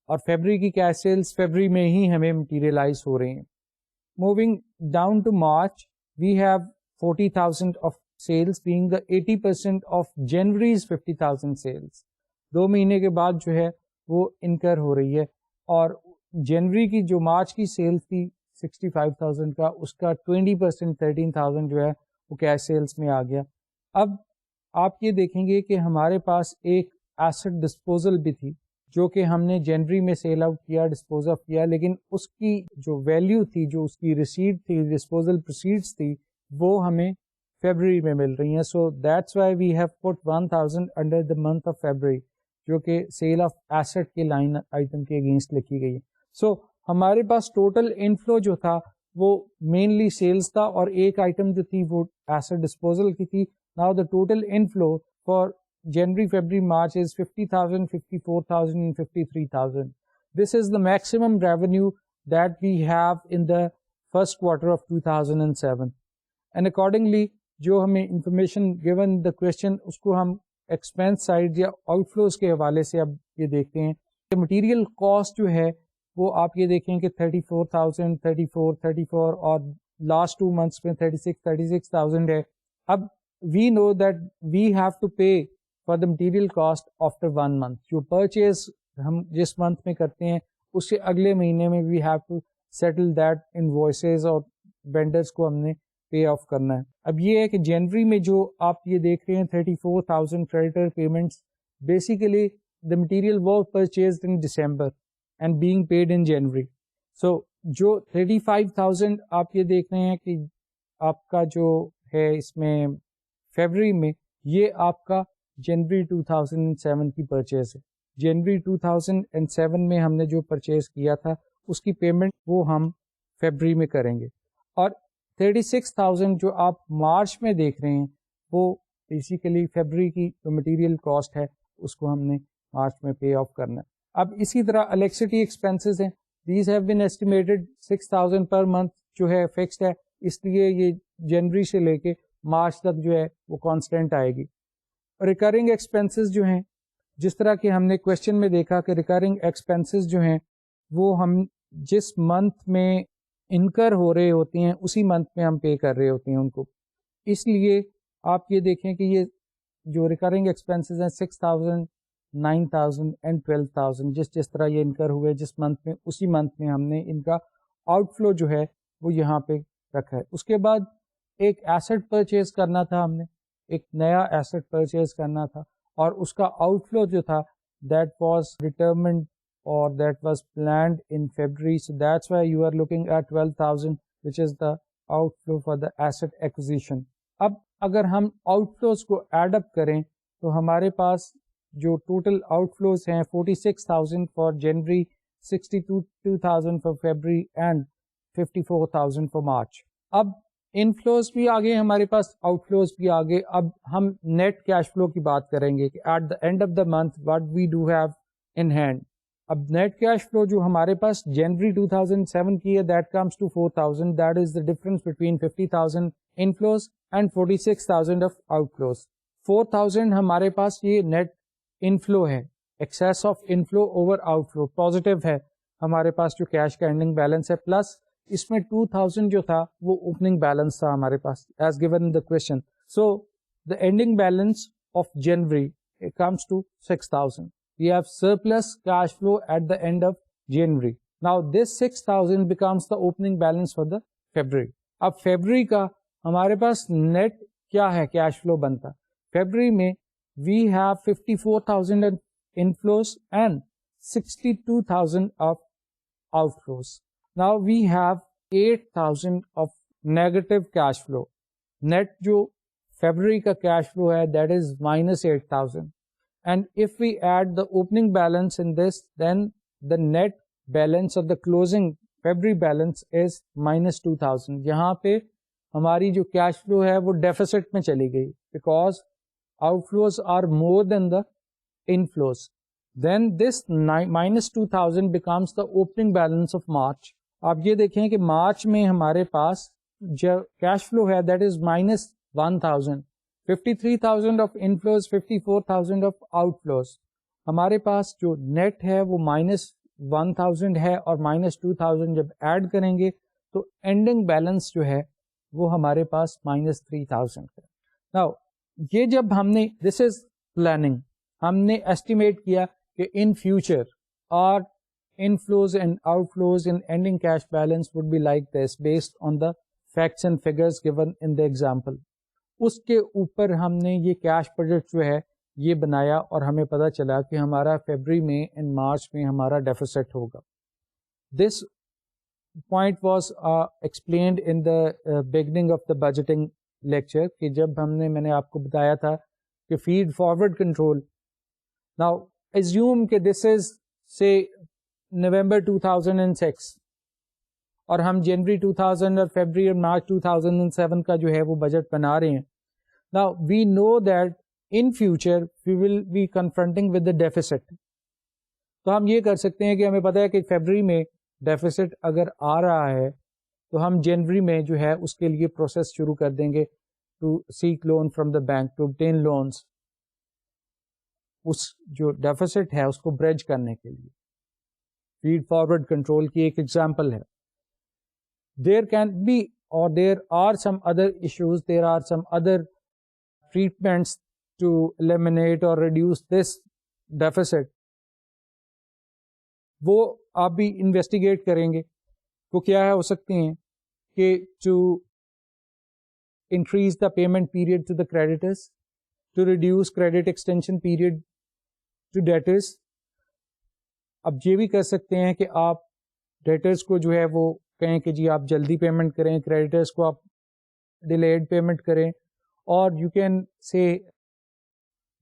اور فیبرری کی کیش سیلس فیبرری میں ہی ہمیں مٹیریلائز ہو رہی ہیں. Moving down to March, we have 40,000 of sales being the 80% of January's 50,000 sales. 2 مہینے کے بعد جو ہے وہ انکر ہو رہی ہے, اور جنوری کی جو مارچ کی سیل تھی 65,000 کا اس کا 20% 13,000 جو ہے وہ کیش سیلس میں آ گیا. اب آپ یہ دیکھیں گے کہ ہمارے پاس ایک ایسٹ ڈسپوزل بھی تھی جو کہ ہم نے جنوری میں سیل آؤٹ کیا, ڈسپوز آف کیا, لیکن اس کی جو ویلیو تھی, جو اس کی ریسیٹ تھی, ڈسپوزل پروسیڈس تھی, وہ ہمیں فیبرری میں مل رہی ہیں. So that's why we have put 1,000 under the month of February جو کہ سیل آف ایسٹ کے لائن آئٹم کے اگینسٹ لکھی گئی ہے. سو ہمارے پاس ٹوٹل انفلو جو تھا وہ مینلی سیلز تھا اور ایک آئٹم جو تھی وہ ایسٹ ڈسپوزل کی تھی. Now the total inflow for January, February, March is 50,000, 54,000 and 53,000. This is the maximum revenue that we have in the first quarter of 2007. And accordingly, جو ہمیں information given the question اس کو ہم expense side یا out flows کے حوالے سے اب یہ دیکھتے ہیں کہ مٹیریل کاسٹ جو ہے وہ آپ یہ دیکھیں کہ 34,000 34 اور لاسٹ 2 months میں 36,000 ہے. اب we know that we have to pay for the material cost after 1 month. جو پرچیز ہم جس منتھ میں کرتے ہیں اس سے اگلے مہینے میں we have to settle that invoices اور وینڈرس کو ہم نے پے آف کرنا ہے. اب یہ ہے کہ جنوری میں جو آپ یہ دیکھ رہے ہیں 34,000 creditor payments basically the material was purchased in December and being paid in January. So جو 35,000 آپ یہ دیکھ رہے ہیں کہ آپ کا جو ہے اس میں فیبرری میں یہ آپ کا جنوری 2007 کی پرچیز ہے. جنوری 2007 میں ہم نے جو پرچیز کیا تھا اس کی پیمنٹ وہ ہم فیبرری میں کریں گے. اور 36,000 جو آپ مارچ میں دیکھ رہے ہیں وہ بیسیکلی فیبرری کی جو مٹیریل کاسٹ ہے اس کو ہم نے مارچ میں پے آف کرنا ہے. اب اسی طرح الیکٹریسٹی ایکسپینسز ہیں, these have been estimated 6,000 per month جو ہے فکسڈ ہے, اس لیے یہ جنوری سے لے کے مارچ تک جو ہے وہ کانسٹنٹ آئے گی. ریکرنگ ایکسپینسز جو ہیں جس طرح کہ ہم نے کوشچن میں دیکھا کہ ریکرنگ ایکسپینسز جو ہیں وہ ہم جس منتھ میں انکر ہو رہے ہوتے ہیں اسی منتھ میں ہم پے کر رہے ہوتے ہیں ان کو. اس لیے آپ یہ دیکھیں کہ یہ جو ریکرنگ ایکسپینسز ہیں 6,000 9,000 اینڈ 12,000 جس طرح یہ انکر ہوئے جس منتھ میں اسی منتھ میں ہم نے ان کا آؤٹ فلو جو ہے وہ یہاں پہ رکھا ہے. اس کے بعد ایک ایسٹ پرچیز کرنا تھا, ہم نے ایک نیا ایسٹ پرچیز کرنا تھا اور اس کا آؤٹ فلو جو تھا دیٹ واز ڈیٹرمنڈ اور that was planned in February. So that's why you are looking at 12,000 which is the outflow for the asset acquisition. اب اگر ہم آؤٹ فلوز کو ایڈ اپ کریں تو ہمارے پاس جو ٹوٹل آؤٹ فلوز ہیں 46,000 for January, 62,000 for February and 54,000 for March. اب ان فلوز بھی آگے ہمارے پاس, آؤٹ فلوز بھی آگے. اب ہم نیٹ کیش فلو کی بات کریں گے کہ at the end of the month what we do have in hand. اب نیٹ کیش فلو جو ہمارے پاس جنوری 2007 کی ہے that comes to 4,000. That is the difference between 50,000 inflows and 46,000 of outflows. 4,000 ہمارے پاس یہ نیٹ ان فلو ہے, excess of inflow over outflow positive ہے ہمارے پاس جو کیش کا اینڈنگ بیلنس ہے, پلس اس میں 2,000 جو تھا وہ اوپننگ بیلنس تھا ہمارے پاس as given in the question. So the ending balance of January comes to 6,000. We have surplus cash flow at the end of January. Now this 6,000 becomes the opening balance for the February. اب February کا ہمارے پاس net کیا ہے cash flow بنتا. February میں we have 54,000 inflows and 62,000 of outflows. Now we have 8,000 of negative cash flow. Net جو February کا cash flow ہے that is minus 8,000. And if we add the opening balance in this, then the net balance of the closing February balance is minus 2,000. یہاں پہ ہماری جو cash flow ہے وہ deficits میں چلی گئی because outflows are more than the inflows. Then this minus 2,000 becomes the opening balance of March. آپ یہ دیکھیں کہ مارچ میں ہمارے پاس جو کیش فلو ہے that is minus 1,000. 53,000 of inflows, 54,000 of out flows. ہمارے پاس جو نیٹ ہے وہ minus 1,000 ہے اور minus 2,000 جب ایڈ کریں گے تو اینڈنگ بیلنس جو ہے وہ ہمارے پاس minus 3,000 ہے. Now یہ جب ہم نے دس از پلاننگ, ہم نے ایسٹیمیٹ کیا کہ ان فیوچر اور inflows and outflows in ending cash balance would be like this based on the facts and figures given in the example. اس کے اوپر ہم نے یہ کیش بجٹ جو ہے یہ بنایا اور ہمیں پتہ چلا کہ ہمارا فیبرری میں اینڈ مارچ میں ہمارا ڈیفیسٹ ہوگا. This point was explained in the beginning of the budgeting lecture کہ جب میں نے آپ کو بتایا تھا کہ feed forward control. Now assume کہ دس از سے نومبر 2006 اور ہم جنوری 2000 اور فیبرری اور مارچ 2007 کا جو ہے وہ بجٹ بنا رہے ہیں. Now we know that in future we will be confronting with the deficit. تو ہم یہ کر سکتے ہیں کہ ہمیں پتہ ہے کہ فیبرری میں ڈیفیسٹ اگر آ رہا ہے تو ہم جنوری میں جو ہے اس کے لیے پروسیس شروع کر دیں گے to seek loan from the bank, to obtain loans. اس جو ڈیفیسٹ ہے اس کو بریج کرنے کے لیے. فیڈ فارورڈ کنٹرول کی ایک ایگزامپل ہے. دیر کین بی اور there are some other issues, there are some other treatments to eliminate or reduce this deficit. وہ آپ بھی انویسٹیگیٹ کریں گے. وہ کیا ہے ہو سکتے ہیں کہ to increase the payment period to the creditors, to reduce credit extension period to debtors. اب یہ بھی کر سکتے ہیں کہ آپ ڈیٹرس کو جو ہے وہ کہیں کہ جی آپ جلدی پیمنٹ کریں, کریڈیٹرس کو آپ ڈیلیڈ پیمنٹ کریں, اور you can say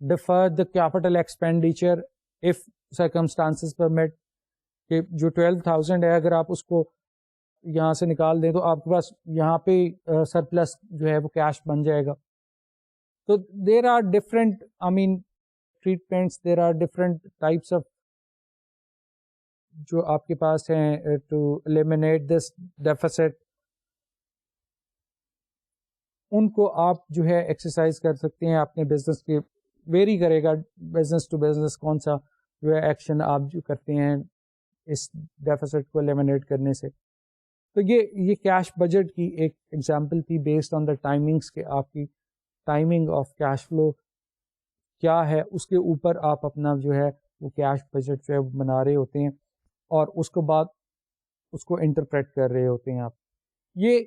defer the capital expenditure if circumstances permit, کہ جو 12,000 ہے اگر آپ اس کو یہاں سے نکال دیں تو آپ کے پاس یہاں پہ سرپلس جو ہے وہ کیش بن جائے گا. تو there are different treatments, there are different types of جو آپ کے پاس ہیں ٹو eliminate دس ڈیفیسٹ. ان کو آپ جو ہے ایکسرسائز کر سکتے ہیں اپنے بزنس کے. ویری کرے گا بزنس ٹو بزنس کون سا جو ہے ایکشن آپ جو کرتے ہیں اس ڈیفیسٹ کو eliminate کرنے سے. تو یہ کیش بجٹ کی ایک ایگزامپل تھی بیسڈ آن دا ٹائمنگس, کہ آپ کی ٹائمنگ آف کیش فلو کیا ہے, اس کے اوپر آپ اپنا جو ہے وہ کیش بجٹ جو ہے وہ بنا رہے ہوتے ہیں, اور اس کے بعد اس کو انٹرپریٹ کر رہے ہوتے ہیں آپ. یہ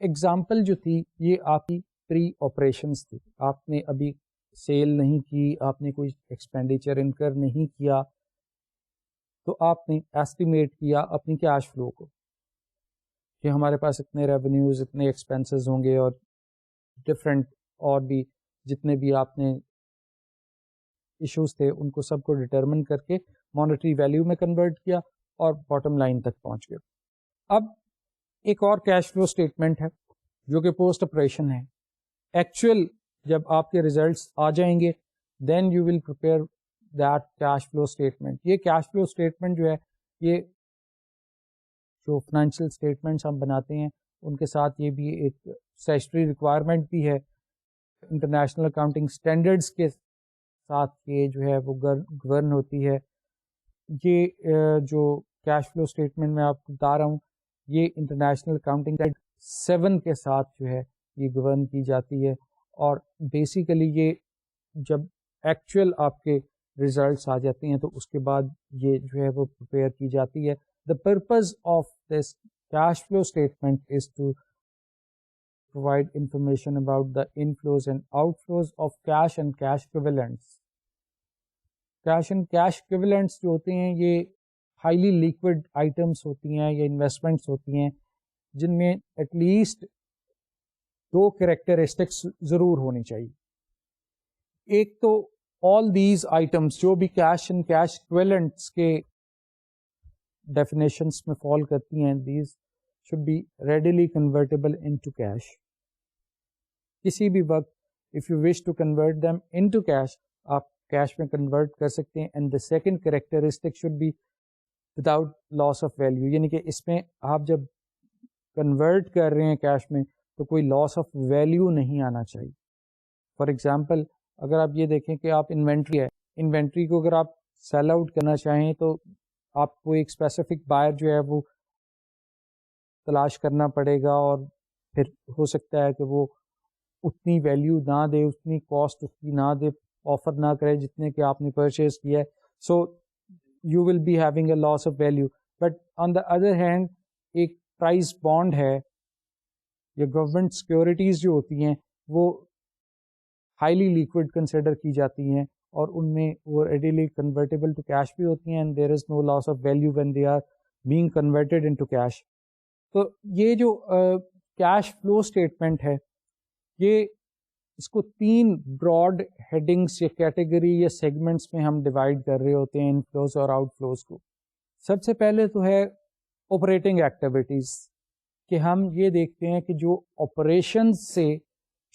ایگزامپل جو تھی یہ آپ کی پری آپریشنس تھی. آپ نے ابھی سیل نہیں کی, آپ نے کوئی ایکسپینڈیچر انکر نہیں کیا, تو آپ نے ایسٹیمیٹ کیا اپنی کیش فلو کو کہ ہمارے پاس اتنے ریونیوز, اتنے ایکسپینسز ہوں گے, اور ڈفرینٹ اور بھی جتنے بھی آپ نے ایشوز تھے ان کو سب کو ڈٹرمن کر کے مانیٹری ویلیو میں کنورٹ کیا اور باٹم لائن تک پہنچ گئے. اب ایک اور کیش فلو اسٹیٹمنٹ ہے جو کہ پوسٹ آپریشن ہے. ایکچوئل جب آپ کے ریزلٹس آ جائیں گے then you will prepare that cash flow statement. یہ کیش فلو اسٹیٹمنٹ جو ہے یہ جو فائنینشیل اسٹیٹمنٹس ہم بناتے ہیں ان کے ساتھ یہ بھی ایک اسٹیچوٹری ریکوائرمنٹ بھی ہے, انٹرنیشنل اکاؤنٹنگ اسٹینڈرڈس کے ساتھ یہ جو ہے وہ گورن ہوتی ہے. یہ جو کیش فلو اسٹیٹمنٹ میں آپ کو بتا رہا ہوں یہ انٹرنیشنل اکاؤنٹنگ 7 کے ساتھ جو ہے یہ گورن کی جاتی ہے, اور بیسیکلی یہ جب ایکچوئل آپ کے ریزلٹس آ جاتے ہیں تو اس کے بعد یہ جو ہے وہ پریپیئر کی جاتی ہے. The purpose of this cash flow statement is to provide information about the inflows and outflows of cash and cash equivalents. Cash and cash equivalents جو ہوتے ہیں یہ highly liquid items ہوتی ہیں یا investments ہوتی ہیں جن میں at least 2 characteristics ضرور ہونی چاہیے. ایک تو all these items جو بھی cash and cash equivalents کے ڈیفینیشنس میں فال کرتی ہیں, these should be readily convertible into cash. کسی بھی وقت if you wish to convert them into cash آپ کیش میں کنورٹ کر سکتے ہیں. And the second characteristic should be without loss of value, یعنی کہ اس میں آپ جب کنورٹ کر رہے ہیں کیش میں تو کوئی لاس آف ویلیو نہیں آنا چاہیے. فار ایگزامپل اگر آپ یہ دیکھیں کہ آپ انوینٹری ہے, انوینٹری کو اگر آپ سیل آؤٹ کرنا چاہیں تو آپ کو ایک اسپیسیفک بائر جو ہے وہ تلاش کرنا پڑے گا, اور پھر ہو سکتا ہے کہ وہ اتنی ویلیو نہ دے, اتنی کاسٹ اس کی نہ دے, آفر نہ کرے جتنے کہ آپ نے پرچیز کیا ہے. So you will be having a loss of value. But on the other hand ایک پرائز بانڈ ہے یا گورنمنٹ سیکورٹیز جو ہوتی ہیں وہ ہائیلی لیکوڈ کنسیڈر کی جاتی ہیں, اور ان میں وہ ریڈیلی کنورٹیبل ٹو کیش بھی ہوتی ہیں, and there is no loss of value when they are being converted into cash. تو یہ جو کیش فلو اسٹیٹمنٹ ہے یہ اس کو 3 براڈ ہیڈنگس یا کیٹیگری یا سیگمنٹس میں ہم ڈیوائڈ کر رہے ہوتے ہیں انفلوز اور آؤٹ فلوز کو. سب سے پہلے تو ہے آپریٹنگ ایکٹیویٹیز, کہ ہم یہ دیکھتے ہیں کہ جو آپریشن سے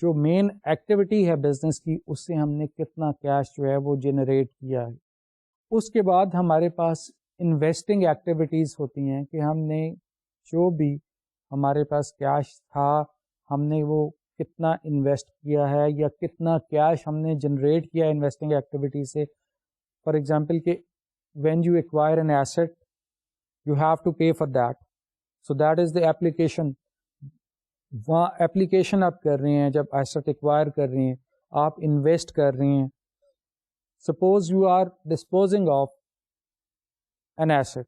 جو مین ایکٹیویٹی ہے بزنس کی اس سے ہم نے کتنا کیش جو ہے وہ جنریٹ کیا ہے. اس کے بعد ہمارے پاس انویسٹنگ ایکٹیویٹیز ہوتی ہیں کہ ہم نے جو بھی ہمارے پاس کیش تھا ہم نے وہ کتنا انویسٹ کیا ہے یا کتنا کیش ہم نے جنریٹ کیا انویسٹنگ ایکٹیویٹی سے. فار ایگزامپل کہ when you acquire an asset you have to pay for that, so that is the application. وہاں ایپلیکیشن آپ کر رہے ہیں جب ایسٹ ایکوائر کر رہے ہیں, آپ انویسٹ کر رہے ہیں. Suppose you are disposing of an asset,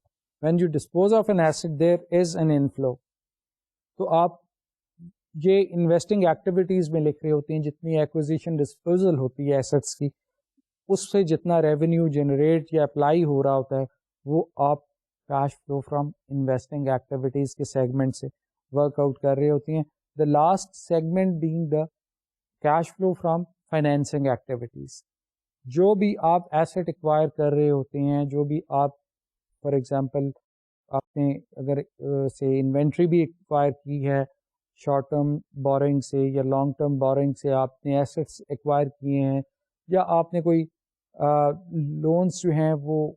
when you dispose of an asset there is an inflow. تو آپ یہ انویسٹنگ ایکٹیویٹیز میں لکھ رہے ہوتے ہیں, جتنی ایکوزیشن ڈسپوزل ہوتی ہے ایسٹس کی, اس سے جتنا ریونیو جنریٹ یا اپلائی ہو رہا ہوتا ہے وہ آپ cash flow from investing activities کے سیگمنٹ سے ورک آؤٹ کر رہے ہوتے ہیں. The last segment being the cash flow from financing activities. جو بھی آپ ایسٹ ایکوائر کر رہے ہوتے ہیں, جو بھی آپ فار ایگزامپل آپ نے اگر سے انوینٹری بھی ایکوائر کی ہے شارٹ ٹرم بورنگ سے یا لانگ ٹرم بورنگ سے, آپ نے ایسٹس ایکوائر کیے ہیں, یا آپ نے کوئی لونس جو ہیں وہ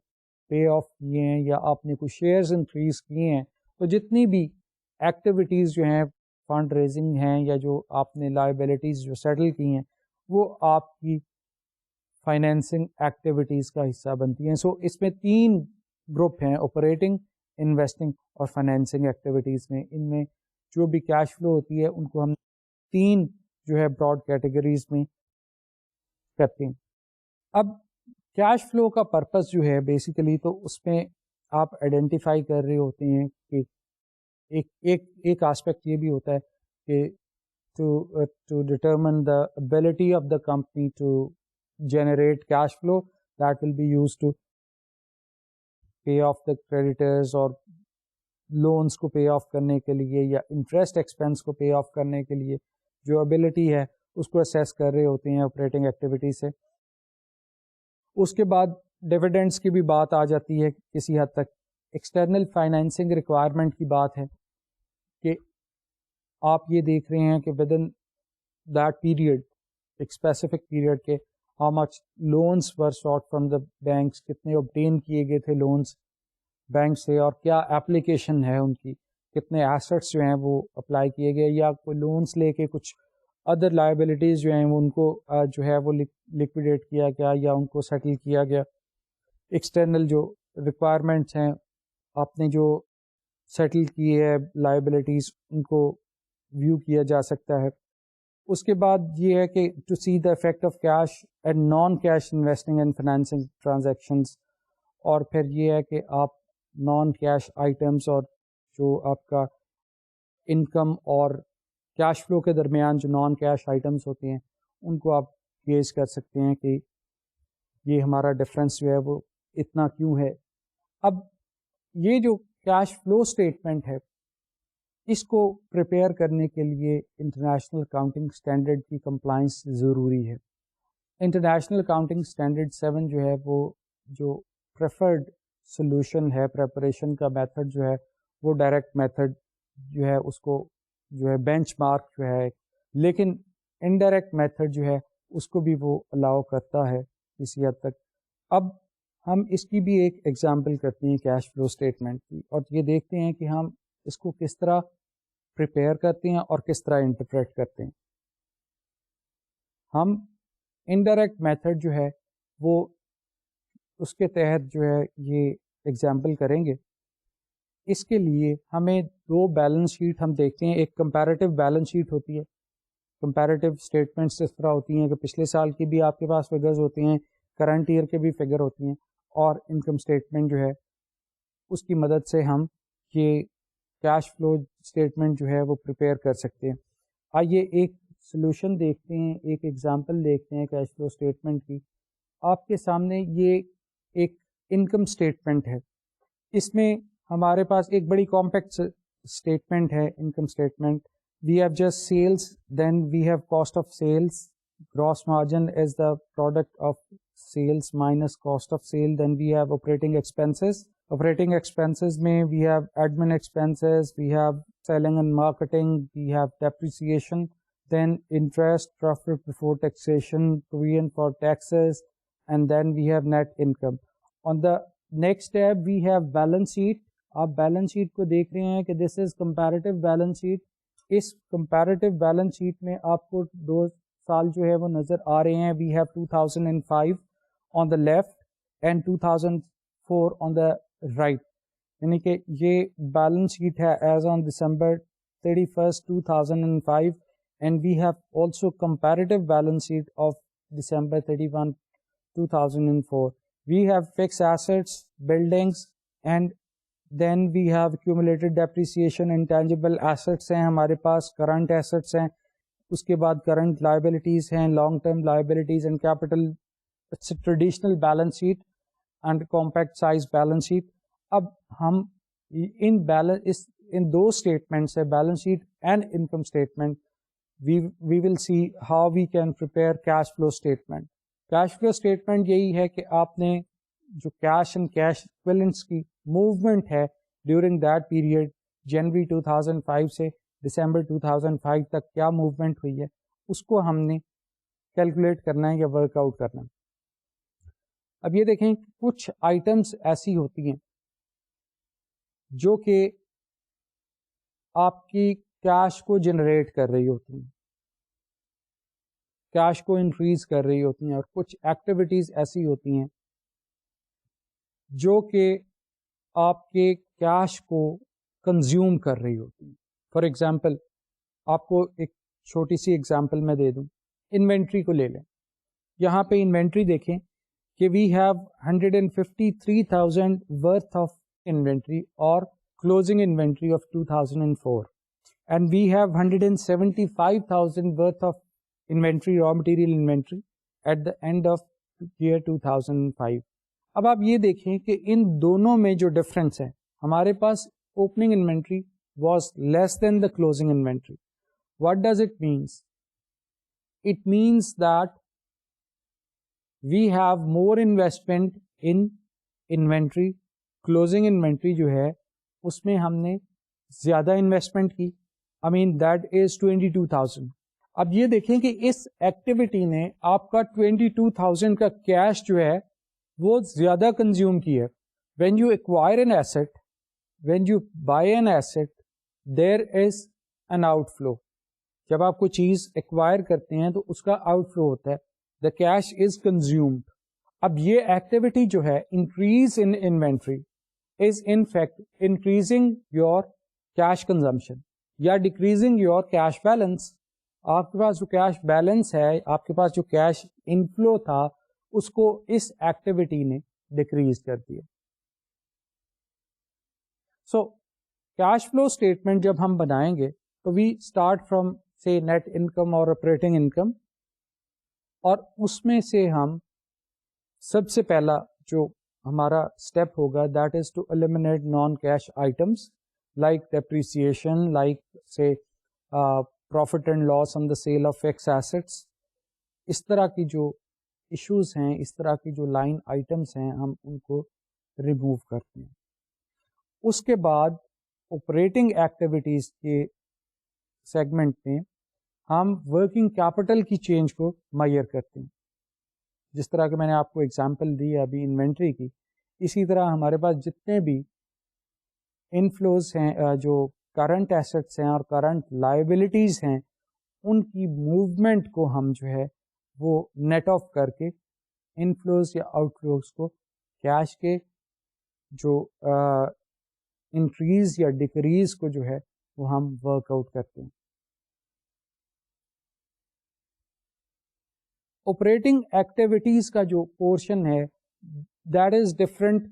پے آف کیے ہیں, یا آپ نے کوئی شیئرز انکریز کیے ہیں, تو جتنی بھی ایکٹیویٹیز جو ہیں فنڈ ریزنگ ہیں یا جو آپ نے لائبلٹیز جو سیٹل کی ہیں وہ آپ کی فائنینسنگ ایکٹیویٹیز کا حصہ بنتی ہیں. سو اس میں 3 گروپ ہیں, آپریٹنگ, انویسٹنگ اور فائنینسنگ ایکٹیویٹیز میں. ان میں جو بھی کیش فلو ہوتی ہے ان کو ہم 3 جو ہے براڈ کیٹیگریز میں کرتے ہیں. اب کیش فلو کا پرپس جو ہے بیسیکلی تو اس میں آپ آئیڈینٹیفائی کر رہے ہوتے ہیں کہ ایک آسپیکٹ یہ بھی ہوتا ہے کہ to determine the ability of the company to generate cash flow that will be used to pay off the creditors, اور لونس کو پے آف کرنے کے لیے یا انٹرسٹ ایکسپینس کو پے آف کرنے کے لیے جو ابیلٹی ہے اس کو اسیس کر رہے ہوتے ہیں آپریٹنگ ایکٹیویٹی سے. اس کے بعد ڈیویڈنڈس کی بھی بات آ جاتی ہے کسی حد تک. ایکسٹرنل فائنینسنگ ریکوائرمنٹ کی بات ہے کہ آپ یہ دیکھ رہے ہیں کہ ود ان دیٹ پیریڈ, ایک اسپیسیفک پیریڈ کے how much loans were sought from the banks, کتنے obtain کیے گئے تھے لونس بینک سے, اور کیا ایپلیکیشن ہے ان کی, کتنے ایسٹس جو ہیں وہ اپلائی کیے گئے, یا کوئی لونس لے کے کچھ ادر لائبلٹیز جو ہیں وہ ان کو جو ہے وہ لکویڈیٹ کیا گیا یا ان کو سیٹل کیا گیا. ایکسٹرنل جو ریکوائرمنٹس ہیں آپ نے جو سیٹل کی ہے لائبلٹیز ان کو ویو کیا جا سکتا ہے. اس کے بعد یہ ہے کہ to see the effect of cash and non cash investing and financing transactions, اور پھر یہ ہے کہ آپ نان کیش آئٹمس اور جو آپ کا انکم اور کیش فلو کے درمیان جو نان کیش آئٹمس ہوتے ہیں ان کو آپ گیج کر سکتے ہیں کہ یہ ہمارا ڈفرینس جو ہے وہ اتنا کیوں ہے. اب یہ جو کیش فلو اسٹیٹمنٹ ہے اس کو پریپیئر کرنے کے لیے انٹرنیشنل اکاؤنٹنگ اسٹینڈرڈ کی کمپلائنس ضروری ہے. انٹرنیشنل اکاؤنٹنگ اسٹینڈرڈ 7 جو ہے وہ جو پریفرڈ سولوشن ہے پریپریشن کا میتھڈ جو ہے وہ ڈائریکٹ میتھڈ جو ہے اس کو جو ہے بینچ مارک جو ہے, لیکن انڈائریکٹ میتھڈ جو ہے اس کو بھی وہ الاؤ کرتا ہے کسی حد تک. اب ہم اس کی بھی ایک ایگزامپل کرتے ہیں کیش فلو اسٹیٹمنٹ کی, اور یہ دیکھتے ہیں کہ ہم اس کو کس طرح پریپیئر کرتے ہیں اور کس طرح انٹرپریٹ کرتے ہیں. ہم انڈائریکٹ میتھڈ جو ہے وہ اس کے تحت جو ہے یہ ایگزامپل کریں گے. اس کے لیے ہمیں 2 بیلنس شیٹ ہم دیکھتے ہیں. ایک کمپیریٹیو بیلنس شیٹ ہوتی ہے, کمپیریٹیو اسٹیٹمنٹس اس طرح ہوتی ہیں کہ پچھلے سال کی بھی آپ کے پاس فگرز ہوتے ہیں, کرنٹ ایئر کے بھی فگر ہوتی ہیں, اور انکم اسٹیٹمنٹ جو ہے اس کی مدد سے ہم یہ کیش فلو اسٹیٹمنٹ جو ہے وہ پریپیئر کر سکتے ہیں. آئیے ایک سولوشن دیکھتے ہیں, ایک ایگزامپل دیکھتے ہیں کیش فلو اسٹیٹمنٹ کی. آپ کے سامنے یہ ایک انکم اسٹیٹمنٹ ہے. اس میں ہمارے پاس ایک بڑی کمپلیکس اسٹیٹمنٹ ہے income statement. We have just sales, then we have cost of sales, gross margin is the product of sales minus cost of sale. Then we have operating expenses. Operating expenses may we have admin expenses, we have selling and marketing, we have depreciation, then interest, profit before taxation, provision for taxes, and then we have net income. On the next tab we have balance sheet. آپ balance sheet کو دیکھ رہے ہیں کہ this is comparative balance sheet. Us comparative balance sheet میں آپ کو 2 سال جو ہے وہ نظر آ رہے ہیں. We have 2005 on the left and 2004 on the right, یعنی کہ یہ بیلنس شیٹ ہے as on December 31st 2005 and we have also comparative balance sheet of December 31 2004. We have fixed assets, buildings, and then we have accumulated depreciation. Intangible assets ہیں ہمارے پاس, current assets ہیں, اس کے بعد current liabilities ہیں, long term liabilities and capital. It's a traditional balance sheet and compact size balance sheet. اب ہم in those statements ہے, balance sheet and income statement, we will see how we can prepare cash flow statement. Cash flow statement یہی ہے کہ آپ نے جو cash and cash ایکویولنٹس کی موومنٹ ہے ڈیورنگ دیٹ پیریڈ جنوری 2005 سے دسمبر 2005 تک کیا موومنٹ ہوئی ہے, اس کو ہم نے کیلکولیٹ کرنا ہے یا ورک آؤٹ کرنا ہے. اب یہ دیکھیں کچھ آئٹمس ایسی ہوتی ہیں جو کہ آپ کی کیش کو جنریٹ کر رہی ہوتی ہیں, کیش کو انکریز کر رہی ہوتی ہیں, اور کچھ ایکٹیویٹیز ایسی ہوتی ہیں جو کہ آپ کے کیش کو کنزیوم کر رہی ہوتی ہیں. فار ایگزامپل آپ کو ایک چھوٹی سی ایگزامپل میں دے دوں, انوینٹری کو لے لیں. یہاں پہ انوینٹری دیکھیں کہ we have 153,000 worth of inventory اور closing inventory of 2004, and we have 175,000 worth of inventory, raw material inventory at the end of year 2005. اب آپ یہ دیکھیں کہ ان دونوں میں جو ڈفرنس ہے, ہمارے پاس opening inventory was less than the closing inventory. What does it means? It means that we have more investment in inventory. Closing inventory جو ہے اس میں ہم نے زیادہ انویسٹمنٹ کی, دیٹ از 22,000. اب یہ دیکھیں کہ اس ایکٹیویٹی نے آپ کا 22,000 کا کیش جو ہے وہ زیادہ کنزیوم کی ہے. When you acquire an asset, when you buy an asset, there is an outflow. جب آپ کوئی چیز ایکوائر کرتے ہیں تو اس کا آؤٹ فلو ہوتا ہے, دا کیش از کنزیومڈ. اب یہ ایکٹیویٹی جو ہے increase in inventory is in fact increasing your cash consumption یا decreasing your cash balance. آپ کے پاس جو کیش بیلنس ہے, آپ کے پاس جو کیش انفلو تھا, اس کو اس ایکٹیویٹی نے ڈیکریز کر دیا. سو کیش فلو اسٹیٹمنٹ جب ہم بنائیں گے تو وی اسٹارٹ فرام سے نیٹ انکم اور آپریٹنگ انکم, اور اس میں سے ہم سب سے پہلا جو ہمارا اسٹیپ ہوگا that is to eliminate non cash items like depreciation, like say profit and loss on the sale of fix assets. اس طرح کی جو ایشوز ہیں, اس طرح کی جو لائن آئٹمس ہیں, ہم ان کو ریموو کرتے ہیں. اس کے بعد آپریٹنگ ایکٹیویٹیز کے سیگمنٹ میں ہم ورکنگ کیپٹل کی چینج کو میئر کرتے ہیں. جس طرح کہ میں نے آپ کو ایگزامپل دی ابھی انوینٹری کی, اسی طرح ہمارے پاس جتنے بھی انفلوز ہیں, جو کرنٹ ایسٹس ہیں اور کرنٹ لائبلٹیز ہیں, ان کی موومنٹ کو ہم جو ہے وہ نیٹ آف کر کے انفلوز یا آؤٹ فلوز کو کیش کے جو انکریز یا ڈکریز کو جو ہے وہ ہم ورک آؤٹ کرتے ہیں. آپریٹنگ ایکٹیویٹیز کا جو پورشن ہے دیٹ از ڈفرینٹ,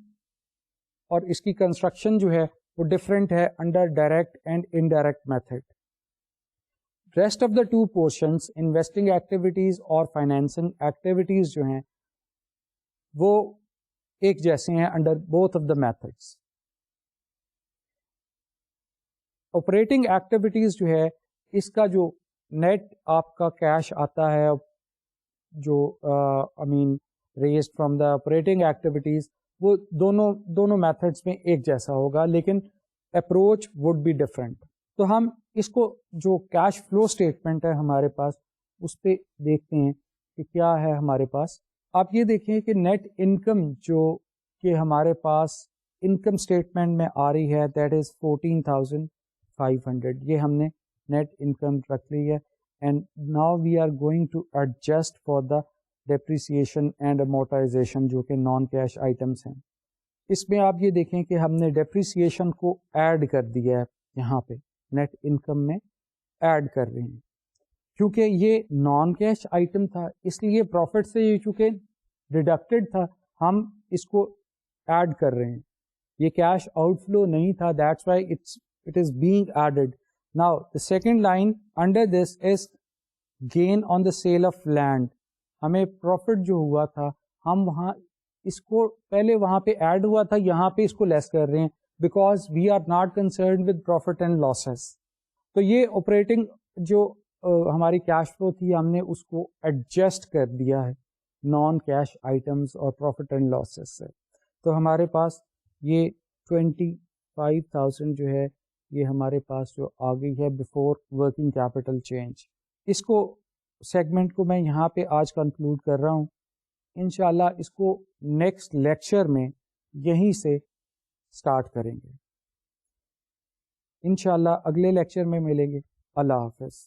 اور اس کی کنسٹرکشن جو ہے وہ ڈفرینٹ ہے under direct and indirect method. Rest of the two portions, investing activities اور فائنینسنگ ایکٹیویٹیز جو ہیں وہ ایک جیسے ہیں under both of the methods. Operating activities جو ہے اس کا جو نیٹ آپ کا کیش آتا ہے جو raised from the operating activities, وہ دونوں میتھڈس میں ایک جیسا ہوگا, لیکن اپروچ وڈ بی ڈفرینٹ. تو ہم اس کو جو کیش فلو اسٹیٹمنٹ ہے ہمارے پاس, اس پہ دیکھتے ہیں کہ کیا ہے ہمارے پاس. آپ یہ دیکھیں کہ نیٹ انکم جو کہ ہمارے پاس انکم اسٹیٹمنٹ میں آ رہی ہے دیٹ از 14,500. یہ ہم نے نیٹ انکم رکھ لی ہے. And now we are going to adjust for the depreciation and amortization جو کہ نان کیش آئٹمس ہیں. اس میں آپ یہ دیکھیں کہ ہم نے ڈیپریسیشن کو ایڈ کر دیا ہے یہاں پہ نیٹ انکم میں ایڈ کر رہے ہیں کیونکہ یہ نان کیش آئٹم تھا, اس لیے پروفٹ سے یہ چونکہ ڈیڈکٹڈ تھا ہم اس کو ایڈ کر رہے ہیں. یہ کیش آؤٹ فلو نہیں تھا, that's why it is being added. Now the second line under this is gain on the sale of land. ہمیں پروفٹ جو ہوا تھا ہم وہاں اس کو پہلے وہاں پہ ایڈ ہوا تھا, یہاں پہ اس کو لیس کر رہے ہیں because we are not concerned with profit and losses. تو یہ آپریٹنگ جو ہماری کیش فلو تھی ہم نے اس کو ایڈجسٹ کر دیا ہے نان کیش آئٹمس اور پروفٹ اینڈ لاسز سے. تو ہمارے پاس یہ 25,000 جو ہے یہ ہمارے پاس جو آ گئی ہے بیفور ورکنگ کیپٹل چینج. اس کو سیگمنٹ کو میں یہاں پہ آج کنکلوڈ کر رہا ہوں. انشاءاللہ اس کو نیکسٹ لیکچر میں یہیں سے سٹارٹ کریں گے. انشاءاللہ اگلے لیکچر میں ملیں گے. اللہ حافظ.